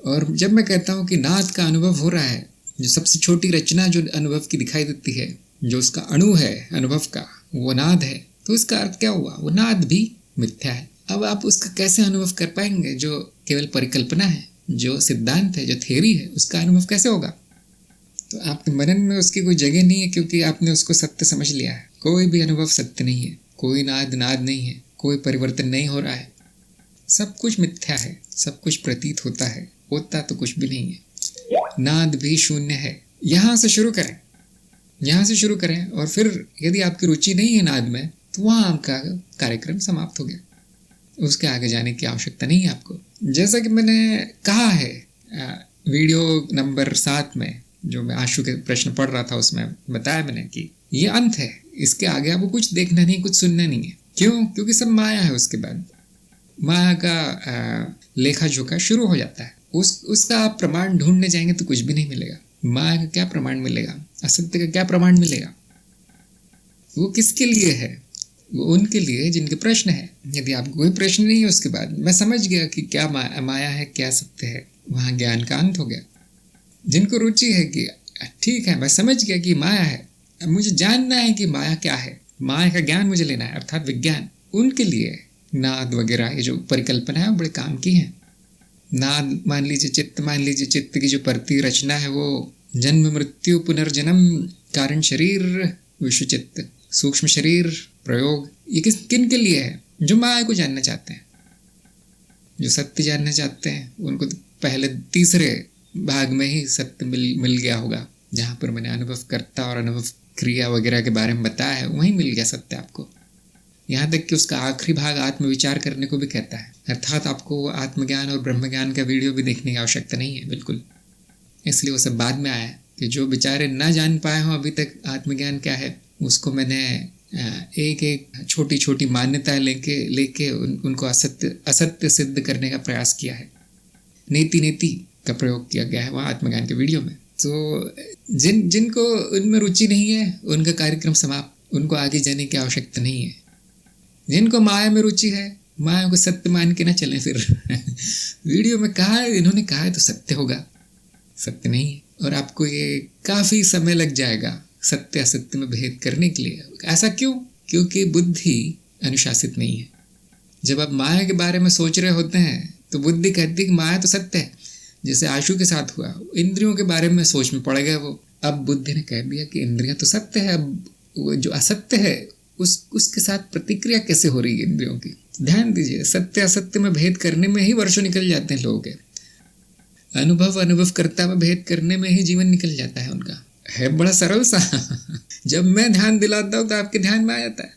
Speaker 1: और जब मैं कहता हूँ कि नाद का अनुभव हो रहा है, जो सबसे छोटी रचना जो अनुभव की दिखाई देती है, जो उसका अणु है अनुभव का, वो नाद है, तो इसका अर्थ क्या हुआ? वो नाद भी मिथ्या है। अब आप उसका कैसे अनुभव कर पाएंगे? जो केवल परिकल्पना है, जो सिद्धांत है, जो थ्योरी है, उसका अनुभव कैसे होगा? तो आपके मनन में उसकी कोई जगह नहीं है, क्योंकि आपने उसको सत्य समझ लिया है। कोई भी अनुभव सत्य नहीं है, कोई नाद नहीं है, कोई परिवर्तन नहीं हो रहा है, सब कुछ मिथ्या है, सब कुछ प्रतीत होता है, होता तो कुछ भी नहीं है। नाद भी शून्य है। यहाँ से शुरू करें, और फिर यदि आपकी रुचि नहीं है नाद में, तो वहाँ आपका कार्यक्रम समाप्त हो गया। उसके आगे जाने की आवश्यकता नहीं है आपको। जैसा कि मैंने कहा है वीडियो नंबर 7 में, जो मैं आशु के प्रश्न पढ़ रहा था, उसमें बताया मैंने कि ये अंत है, इसके आगे आपको कुछ देखना नहीं, कुछ सुनना नहीं है। क्यों? क्योंकि सब माया है। उसके बाद माया का लेखा जोखा शुरू हो जाता है। उसका आप प्रमाण ढूंढने जाएंगे तो कुछ भी नहीं मिलेगा। माया का क्या प्रमाण मिलेगा? असत्य का क्या प्रमाण मिलेगा? वो किसके लिए है? वो उनके लिए जिनके प्रश्न है। यदि आपको कोई प्रश्न नहीं है, उसके बाद मैं समझ गया कि क्या माया है, क्या सत्य है, वहाँ ज्ञान का अंत हो गया। जिनको रुचि है कि ठीक है, मैं समझ गया कि माया है, अब मुझे जानना है कि माया क्या है, माया का ज्ञान मुझे लेना है, अर्थात विज्ञान, उनके लिए नाद वगैरह ये जो परिकल्पना है वो बड़े काम की है। नाद मान लीजिए, चित्त मान लीजिए, चित्त की जो परती रचना है वो जन्म मृत्यु पुनर्जन्म, कारण शरीर, विश्व चित्त, सूक्ष्म शरीर, प्रयोग, ये किन के लिए है? जो माया को जानना चाहते हैं, जो सत्य जानना चाहते हैं, उनको तो पहले तीसरे भाग में ही सत्य मिल गया होगा, जहाँ पर मैंने अनुभवकर्ता और अनुभव क्रिया वगैरह के बारे में बताया है, वहीं मिल गया सत्य आपको। यहाँ तक कि उसका आखिरी भाग आत्मविचार करने को भी कहता है, अर्थात आपको आत्मज्ञान और ब्रह्मज्ञान का वीडियो भी देखने की आवश्यकता नहीं है बिल्कुल। इसलिए वो सब बाद में आया कि जो बेचारे ना जान पाए हों अभी तक आत्मज्ञान क्या है, उसको मैंने एक एक छोटी छोटी मान्यताएं लेके उनको असत्य सिद्ध करने का प्रयास किया है। नीति का प्रयोग किया गया है वहाँ आत्मज्ञान के वीडियो में। तो जिनको उनमें रुचि नहीं है उनका कार्यक्रम समाप्त, उनको आगे जाने की आवश्यकता नहीं है। जिनको माया में रुचि है, माया को सत्य मान के ना चलें फिर वीडियो में कहा है, इन्होंने कहा है तो सत्य होगा, सत्य नहीं है। और आपको ये काफ़ी समय लग जाएगा सत्य असत्य में भेद करने के लिए। ऐसा क्यों? क्योंकि बुद्धि अनुशासित नहीं है। जब आप माया के बारे में सोच रहे होते हैं तो बुद्धि कहती है कि माया तो सत्य है, जैसे आशु के साथ हुआ, इंद्रियों के बारे में सोच में पड़ गया वो। अब बुद्धि ने कह दिया कि इंद्रियां तो सत्य है, अब वो जो असत्य है उसके साथ प्रतिक्रिया कैसे हो रही है इंद्रियों की। ध्यान दीजिए, सत्य असत्य में भेद करने में ही वर्षों निकल जाते हैं लोगों के। अनुभवकर्ता में भेद करने में ही जीवन निकल जाता है उनका। है बड़ा सरल सा जब मैं ध्यान दिलाता हूँ तो आपके ध्यान में आ जाता है।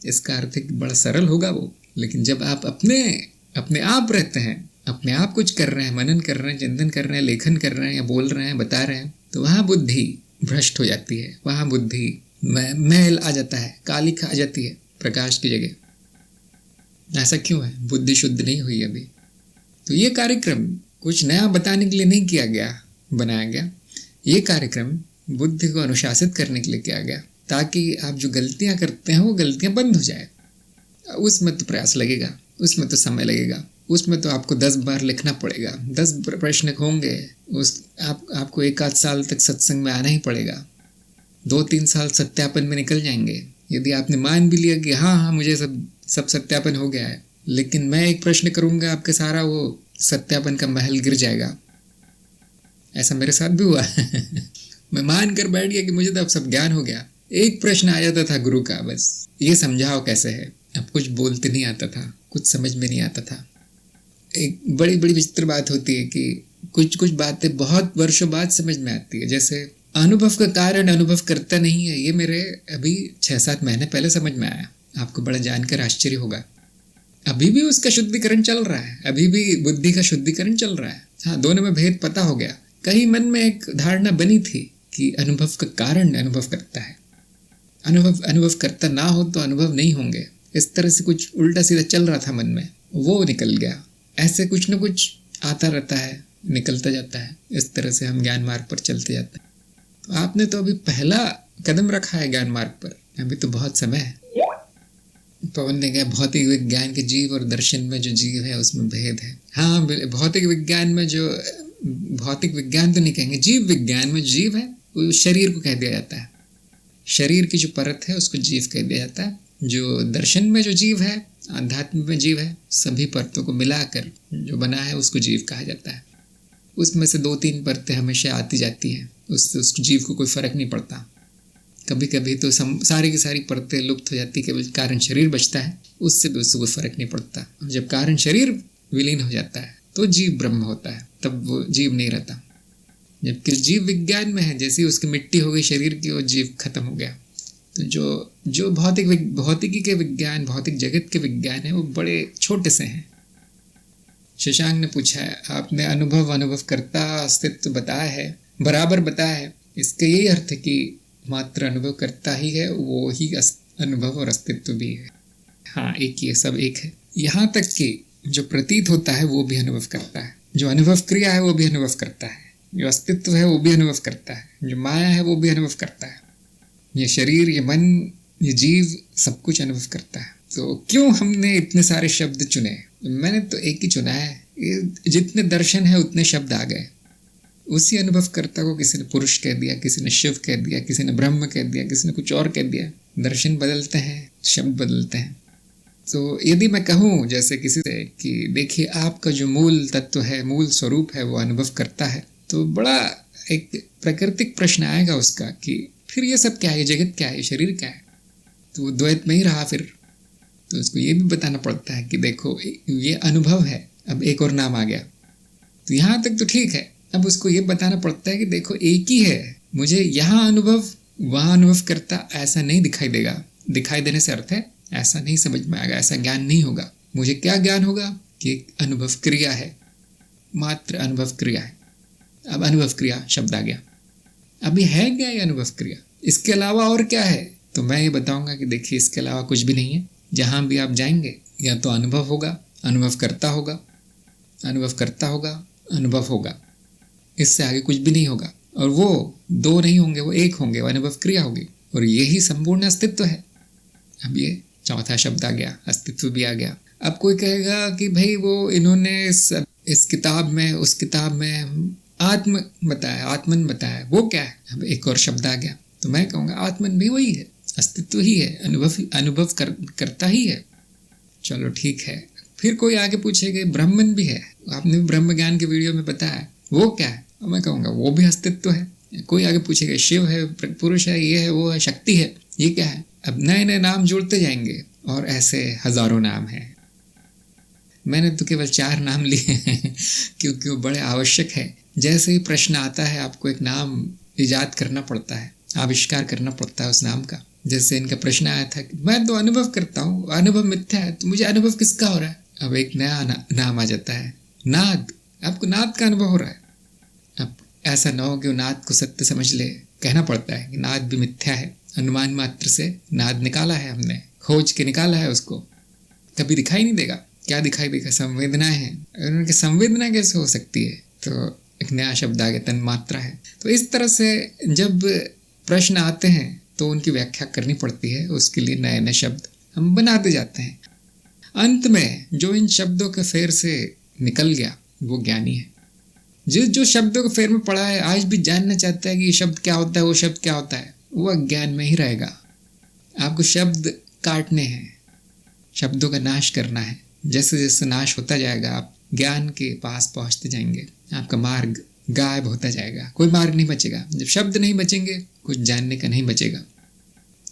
Speaker 1: इसका अर्थ है कि बड़ा सरल होगा वो। लेकिन जब आप अपने आप रहते हैं, अपने आप कुछ कर रहे हैं, मनन कर रहे हैं, चिंतन कर रहे हैं, लेखन कर रहे हैं या बोल रहे हैं, बता रहे हैं, तो वहाँ बुद्धि भ्रष्ट हो जाती है। वहाँ बुद्धि मैल आ जाता है, काली आ जाती है प्रकाश की जगह। ऐसा क्यों है? बुद्धि शुद्ध नहीं हुई अभी। तो ये कार्यक्रम कुछ नया बताने के लिए नहीं बनाया गया। ये कार्यक्रम बुद्धि को अनुशासित करने के लिए किया गया, ताकि आप जो गलतियां करते हैं वो गलतियां बंद हो जाए। उसमें तो प्रयास लगेगा, उसमें तो समय लगेगा, उसमें तो आपको 10 बार लिखना पड़ेगा, 10 प्रश्न होंगे, आपको 1-8 साल तक सत्संग में आना ही पड़ेगा। 2-3 साल सत्यापन में निकल जाएंगे। यदि आपने मान भी लिया कि हाँ मुझे सब सत्यापन हो गया है, लेकिन मैं एक प्रश्न करूँगा, आपका सारा वो सत्यापन का महल गिर जाएगा। ऐसा मेरे साथ भी हुआ मैं मान कर बैठ गया कि मुझे तो अब सब ज्ञान हो गया। एक प्रश्न आ जाता था गुरु का, बस ये समझाओ कैसे है। अब कुछ बोलते नहीं आता था, कुछ समझ में नहीं आता था। एक बड़ी विचित्र बात होती है कि कुछ बातें बहुत वर्षों बाद समझ में आती है। जैसे अनुभव का कारण अनुभव करता नहीं है, ये मेरे अभी 6-7 महीने पहले समझ में आया। आपको बड़ा जानकर आश्चर्य होगा। अभी भी उसका शुद्धिकरण चल रहा है, अभी भी बुद्धि का शुद्धिकरण चल रहा है। हाँ, दोनों में भेद पता हो गया। कहीं मन में एक धारणा बनी थी कि अनुभव का कारण अनुभव करता है, अनुभव करता ना हो तो अनुभव नहीं होंगे। इस तरह से कुछ उल्टा सीधा चल रहा था मन में, वो निकल गया। ऐसे कुछ न कुछ आता रहता है, निकलता जाता है। इस तरह से हम ज्ञान मार्ग पर चलते जाते हैं। तो आपने तो अभी पहला कदम रखा है ज्ञान मार्ग पर, अभी तो बहुत समय है। पवन ने कहा भौतिक विज्ञान के जीव और दर्शन में जो जीव है उसमें भेद है। हाँ, भौतिक विज्ञान तो नहीं कहेंगे, जीव विज्ञान में जीव है वो शरीर को कह दिया जाता है। शरीर की जो परत है उसको जीव कह दिया जाता है। जो दर्शन में जो जीव है, आध्यात्म में जीव है, सभी परतों को मिलाकर जो बना है उसको जीव कहा जाता है। उसमें से 2-3 परतें हमेशा आती जाती हैं, उससे उस जीव को कोई फर्क नहीं पड़ता। कभी कभी तो सारी की सारी परतें लुप्त हो जाती, केवल कारण शरीर बचता है, उससे भी उससे कोई फर्क नहीं पड़ता। जब कारण शरीर विलीन हो जाता है तो जीव ब्रह्म होता है, तब वो जीव नहीं रहता। जबकि जीव विज्ञान में है, जैसी उसकी मिट्टी हो गई शरीर की, वो जीव खत्म हो गया। तो जो भौतिकी के विज्ञान, भौतिक जगत के विज्ञान है, वो बड़े छोटे से हैं। शशांक ने पूछा है, आपने अनुभव करता अस्तित्व बताया है, बराबर बताया है, इसका यही अर्थ है कि मात्र अनुभव करता ही है, वो ही अनुभव और अस्तित्व भी है? हाँ, एक ही है, सब एक है। यहाँ तक कि जो प्रतीत होता है वो भी अनुभव करता है, जो अनुभव क्रिया है वो भी अनुभव करता है, जो अस्तित्व है वो भी अनुभव करता है, जो माया है वो भी अनुभव करता है। ये शरीर, ये मन, ये जीव सब कुछ अनुभव करता है। तो क्यों हमने इतने सारे शब्द चुने? मैंने तो एक ही चुना है। जितने दर्शन है उतने शब्द आ गए। उसी अनुभवकर्ता को किसी ने पुरुष कह दिया, किसी ने शिव कह दिया, किसी ने ब्रह्म कह दिया, किसी ने कुछ और कह दिया। दर्शन बदलते हैं, शब्द बदलते हैं। तो यदि मैं कहूँ जैसे किसी से कि देखिए आपका जो मूल तत्व है, मूल स्वरूप है, वो अनुभव करता है, तो बड़ा एक प्राकृतिक प्रश्न आएगा उसका कि फिर ये सब क्या है, जगत क्या है, शरीर क्या है? तो वो द्वैत में ही रहा फिर। तो उसको ये भी बताना पड़ता है कि देखो ये अनुभव है, अब एक और नाम आ गया। तो यहाँ तक तो ठीक है। अब उसको ये बताना पड़ता है कि देखो एक ही है, मुझे यहाँ अनुभव वहाँ अनुभव करता ऐसा नहीं दिखाई देगा। दिखाई देने से अर्थ है ऐसा नहीं समझ में आएगा, ऐसा ज्ञान नहीं होगा। मुझे क्या ज्ञान होगा कि अनुभव क्रिया है, मात्र अनुभव क्रिया है। अब अनुभव क्रिया शब्द आ गया। अभी है क्या ये अनुभव क्रिया, इसके अलावा और क्या है? तो मैं ये बताऊंगा कि देखिए इसके अलावा कुछ भी नहीं है। जहाँ भी आप जाएंगे या तो अनुभव होगा, अनुभव करता होगा, अनुभव करता होगा, अनुभव होगा, इससे आगे कुछ भी नहीं होगा। और वो दो नहीं होंगे, वो एक होंगे, वो अनुभव क्रिया होगी, और यही संपूर्ण अस्तित्व है। अब ये चौथा शब्द आ गया, अस्तित्व भी आ गया। अब कोई कहेगा कि भाई वो इन्होंने इस किताब में उस किताब में आत्म बताया, आत्मन बताया, वो क्या है? अब एक और शब्द आ गया। तो मैं कहूँगा आत्मन भी वही है, अस्तित्व ही है, अनुभव करता ही है। चलो ठीक है। फिर कोई आगे पूछेगा ब्राह्मण भी है, आपने ब्रह्म ज्ञान के वीडियो में बताया, वो क्या है? और मैं कहूँगा वो भी अस्तित्व है। कोई आगे पूछेगा शिव है, पुरुष है, ये है, वो है, शक्ति है, ये क्या है? अब नए नए नाम जुड़ते जाएंगे और ऐसे हजारों नाम हैं। मैंने तो केवल 4 नाम लिए हैं क्योंकि वो बड़े आवश्यक है। जैसे ही प्रश्न आता है आपको एक नाम इजाद करना पड़ता है, आविष्कार करना पड़ता है उस नाम का। जैसे इनका प्रश्न आया था कि मैं तो अनुभव करता हूँ, अनुभव मिथ्या है, तो मुझे अनुभव किसका हो रहा है? अब एक नया नाम आ जाता है, नाद। आपको नाद का अनुभव हो रहा है। अब ऐसा ना हो कि नाद को सत्य समझ ले, कहना पड़ता है कि नाद भी मिथ्या है, अनुमान मात्र से नाद निकाला है, हमने खोज के निकाला है उसको, कभी दिखाई नहीं देगा। क्या दिखाई देगा? संवेदनाएं हैं। उनकी संवेदना कैसे हो सकती है? तो एक नया शब्द आ गया, तन्मात्रा है। तो इस तरह से जब प्रश्न आते हैं तो उनकी व्याख्या करनी पड़ती है, उसके लिए नए नए शब्द हम बनाते जाते हैं। अंत में जो इन शब्दों के फेर से निकल गया वो ज्ञानी है। जो शब्दों के फेर में पड़ा है आज भी जानना चाहता है कि ये शब्द क्या होता है, वो शब्द क्या होता है, वो अज्ञान में ही रहेगा। आपको शब्द काटने हैं, शब्दों का नाश करना है। जैसे जैसे नाश होता जाएगा आप ज्ञान के पास पहुंचते जाएंगे, आपका मार्ग गायब होता जाएगा, कोई मार्ग नहीं बचेगा। जब शब्द नहीं बचेंगे कुछ जानने का नहीं बचेगा।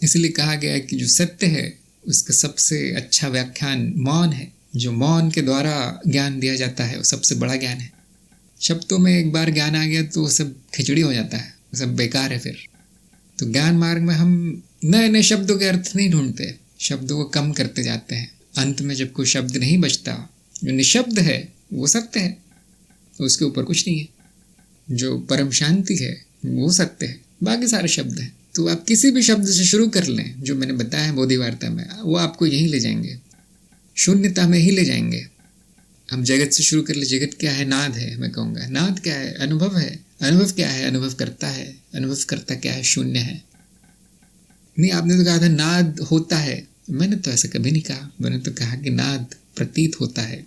Speaker 1: इसलिए कहा गया है कि जो सत्य है उसका सबसे अच्छा व्याख्यान मौन है। जो मौन के द्वारा ज्ञान दिया जाता है वो सबसे बड़ा ज्ञान है। शब्दों में एक बार ज्ञान आ गया तो वो सब खिचड़ी हो जाता है, वो सब बेकार है। फिर तो ज्ञान मार्ग में हम नए नए शब्दों के अर्थ नहीं ढूंढते, शब्दों को कम करते जाते हैं। अंत में जब कोई शब्द नहीं बचता, जो निशब्द है वो सत्य है, उसके ऊपर कुछ नहीं है। जो परम शांति है वो सत्य है, बाकी सारे शब्द हैं। तो आप किसी भी शब्द से शुरू कर लें, जो मैंने बताया बोधि वार्ता में, वो आपको यहीं ले जाएंगे, शून्यता में ही ले जाएंगे। हम जगत से शुरू कर ले, जगत क्या है? नाद है। मैं कहूँगा नाद क्या है? अनुभव है। अनुभव क्या है? अनुभव करता है। अनुभव करता क्या है? शून्य है। नहीं, आपने तो कहा था नाद होता है, मैंने तो ऐसा कभी नहीं कहा। मैंने तो कहा कि नाद प्रतीत होता है।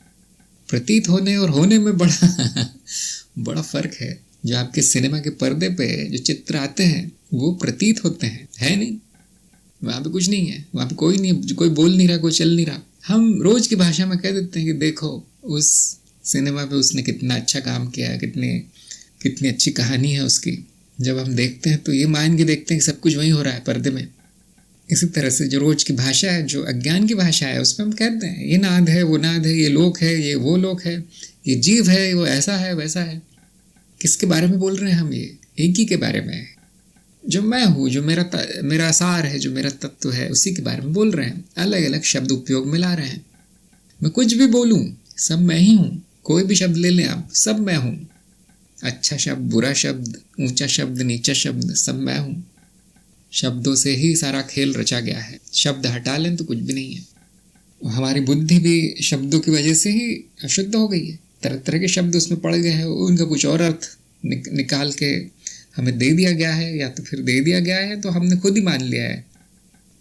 Speaker 1: प्रतीत होने और होने में बड़ा फर्क है। जो आपके सिनेमा के पर्दे पे जो चित्र आते हैं वो प्रतीत होते हैं, है नहीं, वहाँ पे कुछ नहीं है, वहाँ पे कोई नहीं, कोई बोल नहीं रहा, कोई चल नहीं रहा। हम रोज की भाषा में कह देते हैं कि देखो उस सिनेमा पे उसने कितना अच्छा काम किया है, कितनी अच्छी कहानी है उसकी। जब हम देखते हैं तो ये मान के देखते हैं कि सब कुछ वही हो रहा है पर्दे में। इसी तरह से जो रोज की भाषा है, जो अज्ञान की भाषा है, उसमें हम कहते हैं ये नाद है, वो नाद है, ये लोक है, ये वो लोक है, ये जीव है, वो ऐसा है, वैसा है। किसके बारे में बोल रहे हैं हम? ये एक ही के बारे में, जो मैं हूँ, जो मेरा सार है, जो मेरा तत्व है, उसी के बारे में बोल रहे हैं। अलग अलग शब्द उपयोग में ला रहे हैं। मैं कुछ भी बोलूँ सब मैं ही हूँ। कोई भी शब्द ले लें आप, सब मैं हूँ। अच्छा शब्द, बुरा शब्द, ऊंचा शब्द, नीचा शब्द, सब मैं हूँ। शब्दों से ही सारा खेल रचा गया है। शब्द हटा लें तो कुछ भी नहीं है। हमारी बुद्धि भी शब्दों की वजह से ही अशुद्ध हो गई है। तरह तरह के शब्द उसमें पड़ गए हैं, उनका कुछ और अर्थ निकाल के हमें दे दिया गया है, या तो फिर दे दिया गया है तो हमने खुद ही मान लिया है।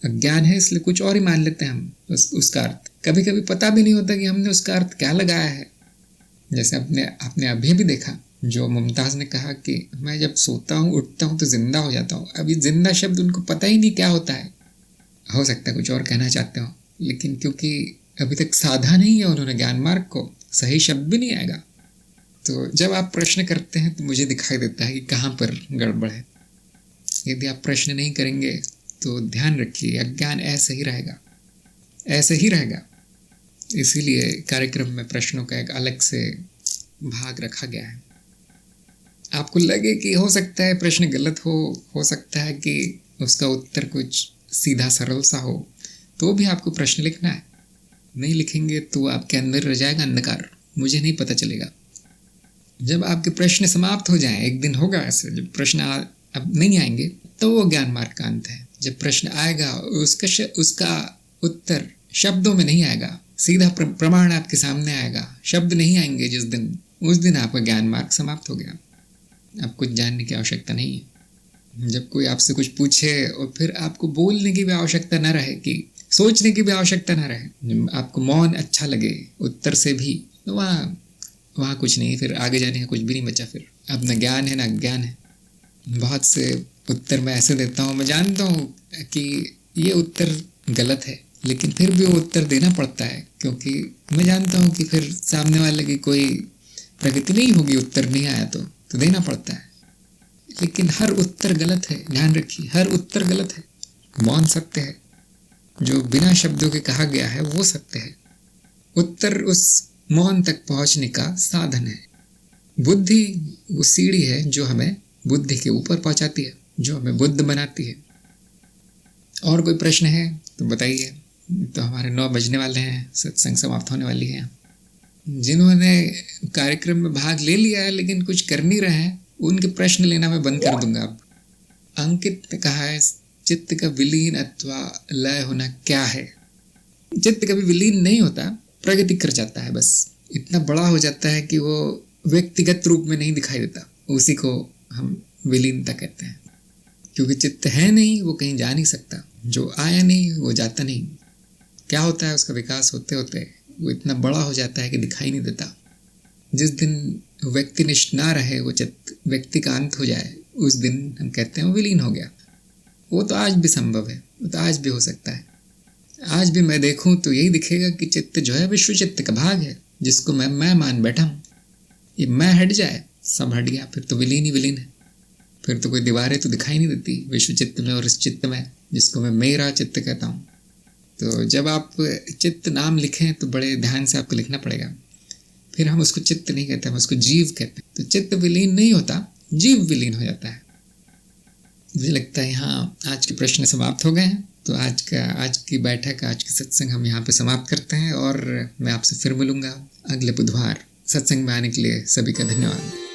Speaker 1: अज्ञान है इसलिए कुछ और ही मान लेते हैं हम उसका अर्थ। कभी कभी पता भी नहीं होता कि हमने उसका अर्थ क्या लगाया है। जैसे आपने अभी भी देखा जो मुमताज़ ने कहा कि मैं जब सोता हूँ उठता हूँ तो जिंदा हो जाता हूँ। अब ये जिंदा शब्द उनको पता ही नहीं क्या होता है। हो सकता है कुछ और कहना चाहते हो, लेकिन क्योंकि अभी तक साधा नहीं है उन्होंने ज्ञान मार्ग को, सही शब्द भी नहीं आएगा। तो जब आप प्रश्न करते हैं तो मुझे दिखाई देता है कि कहाँ पर गड़बड़ है। यदि आप प्रश्न नहीं करेंगे तो ध्यान रखिए अज्ञान ऐसे ही रहेगा, ऐसे ही रहेगा। इसीलिए कार्यक्रम में प्रश्नों का एक अलग से भाग रखा गया है। आपको लगे कि हो सकता है प्रश्न गलत हो सकता है कि उसका उत्तर कुछ सीधा सरल सा हो, तो भी आपको प्रश्न लिखना है। नहीं लिखेंगे तो आपके अंदर रह जाएगा अंधकार, मुझे नहीं पता चलेगा। जब आपके प्रश्न समाप्त हो जाएं, एक दिन होगा ऐसे, जब प्रश्न अब नहीं आएंगे तो वो ज्ञान मार्ग का अंत है। जब प्रश्न आएगा उसका उत्तर शब्दों में नहीं आएगा, सीधा प्रमाण आपके सामने आएगा, शब्द नहीं आएंगे जिस दिन, उस दिन आपका ज्ञान मार्ग समाप्त हो गया। अब कुछ जानने की आवश्यकता नहीं है। जब कोई आपसे कुछ पूछे और फिर आपको बोलने की भी आवश्यकता न रहे, कि सोचने की भी आवश्यकता न रहे, आपको मौन अच्छा लगे उत्तर से भी, तो वहाँ कुछ नहीं, फिर आगे जाने का कुछ भी नहीं बचा। फिर अब न ज्ञान है न अज्ञान है। बहुत से उत्तर मैं ऐसे देता हूँ, मैं जानता हूँ कि ये उत्तर गलत है, लेकिन फिर भी वो उत्तर देना पड़ता है, क्योंकि मैं जानता हूँ कि फिर सामने वाले की कोई प्रगति नहीं होगी, उत्तर नहीं आया तो देना पड़ता है। लेकिन हर उत्तर गलत है, ध्यान रखिए, हर उत्तर गलत है। मौन सत्य है, जो बिना शब्दों के कहा गया है वो सत्य है। उत्तर उस मौन तक पहुंचने का साधन है। बुद्धि वो सीढ़ी है जो हमें बुद्धि के ऊपर पहुंचाती है, जो हमें बुद्ध बनाती है। और कोई प्रश्न है तो बताइए। तो हमारे 9 बजने वाले हैं, सत्संग समाप्त होने वाली है। जिन्होंने कार्यक्रम में भाग ले लिया है लेकिन कुछ कर नहीं रहे हैं, उनके प्रश्न लेना मैं बंद कर दूंगा अब। अंकित ने कहा है, चित्त का विलीन अथवा लय होना क्या है? चित्त कभी विलीन नहीं होता, प्रगति कर जाता है, बस इतना बड़ा हो जाता है कि वो व्यक्तिगत रूप में नहीं दिखाई देता। उसी को हम विलीनता कहते हैं, क्योंकि चित्त है नहीं, वो कहीं जा नहीं सकता। जो आया नहीं वो जाता नहीं। क्या होता है, उसका विकास होते होते वो इतना बड़ा हो जाता है कि दिखाई नहीं देता। जिस दिन व्यक्तिनिष्ठ ना रहे, वो चित्त व्यक्ति का अंत हो जाए, उस दिन हम कहते हैं वो विलीन हो गया। वो तो आज भी संभव है, वो तो आज भी हो सकता है। आज भी मैं देखूं तो यही दिखेगा कि चित्त जो है विश्व चित्त का भाग है, जिसको मैं मान बैठा हूँ। ये मैं हट जाए, सब हट गया, फिर तो विलीन ही विलीन है। फिर तो कोई दीवारें तो दिखाई नहीं देती विश्व चित्त में और इस चित्त में, जिसको मैं मेरा चित्त कहता हूँ। तो जब आप चित्त नाम लिखें तो बड़े ध्यान से आपको लिखना पड़ेगा। फिर हम उसको चित्त नहीं कहते, हम उसको जीव कहते हैं। तो चित्त विलीन नहीं होता, जीव विलीन हो जाता है। मुझे लगता है यहाँ आज के प्रश्न समाप्त हो गए हैं। तो आज की बैठक, आज की सत्संग हम यहाँ पे समाप्त करते हैं, और मैं आपसे फिर मिलूँगा अगले बुधवार। सत्संग में आने के लिए सभी का धन्यवाद।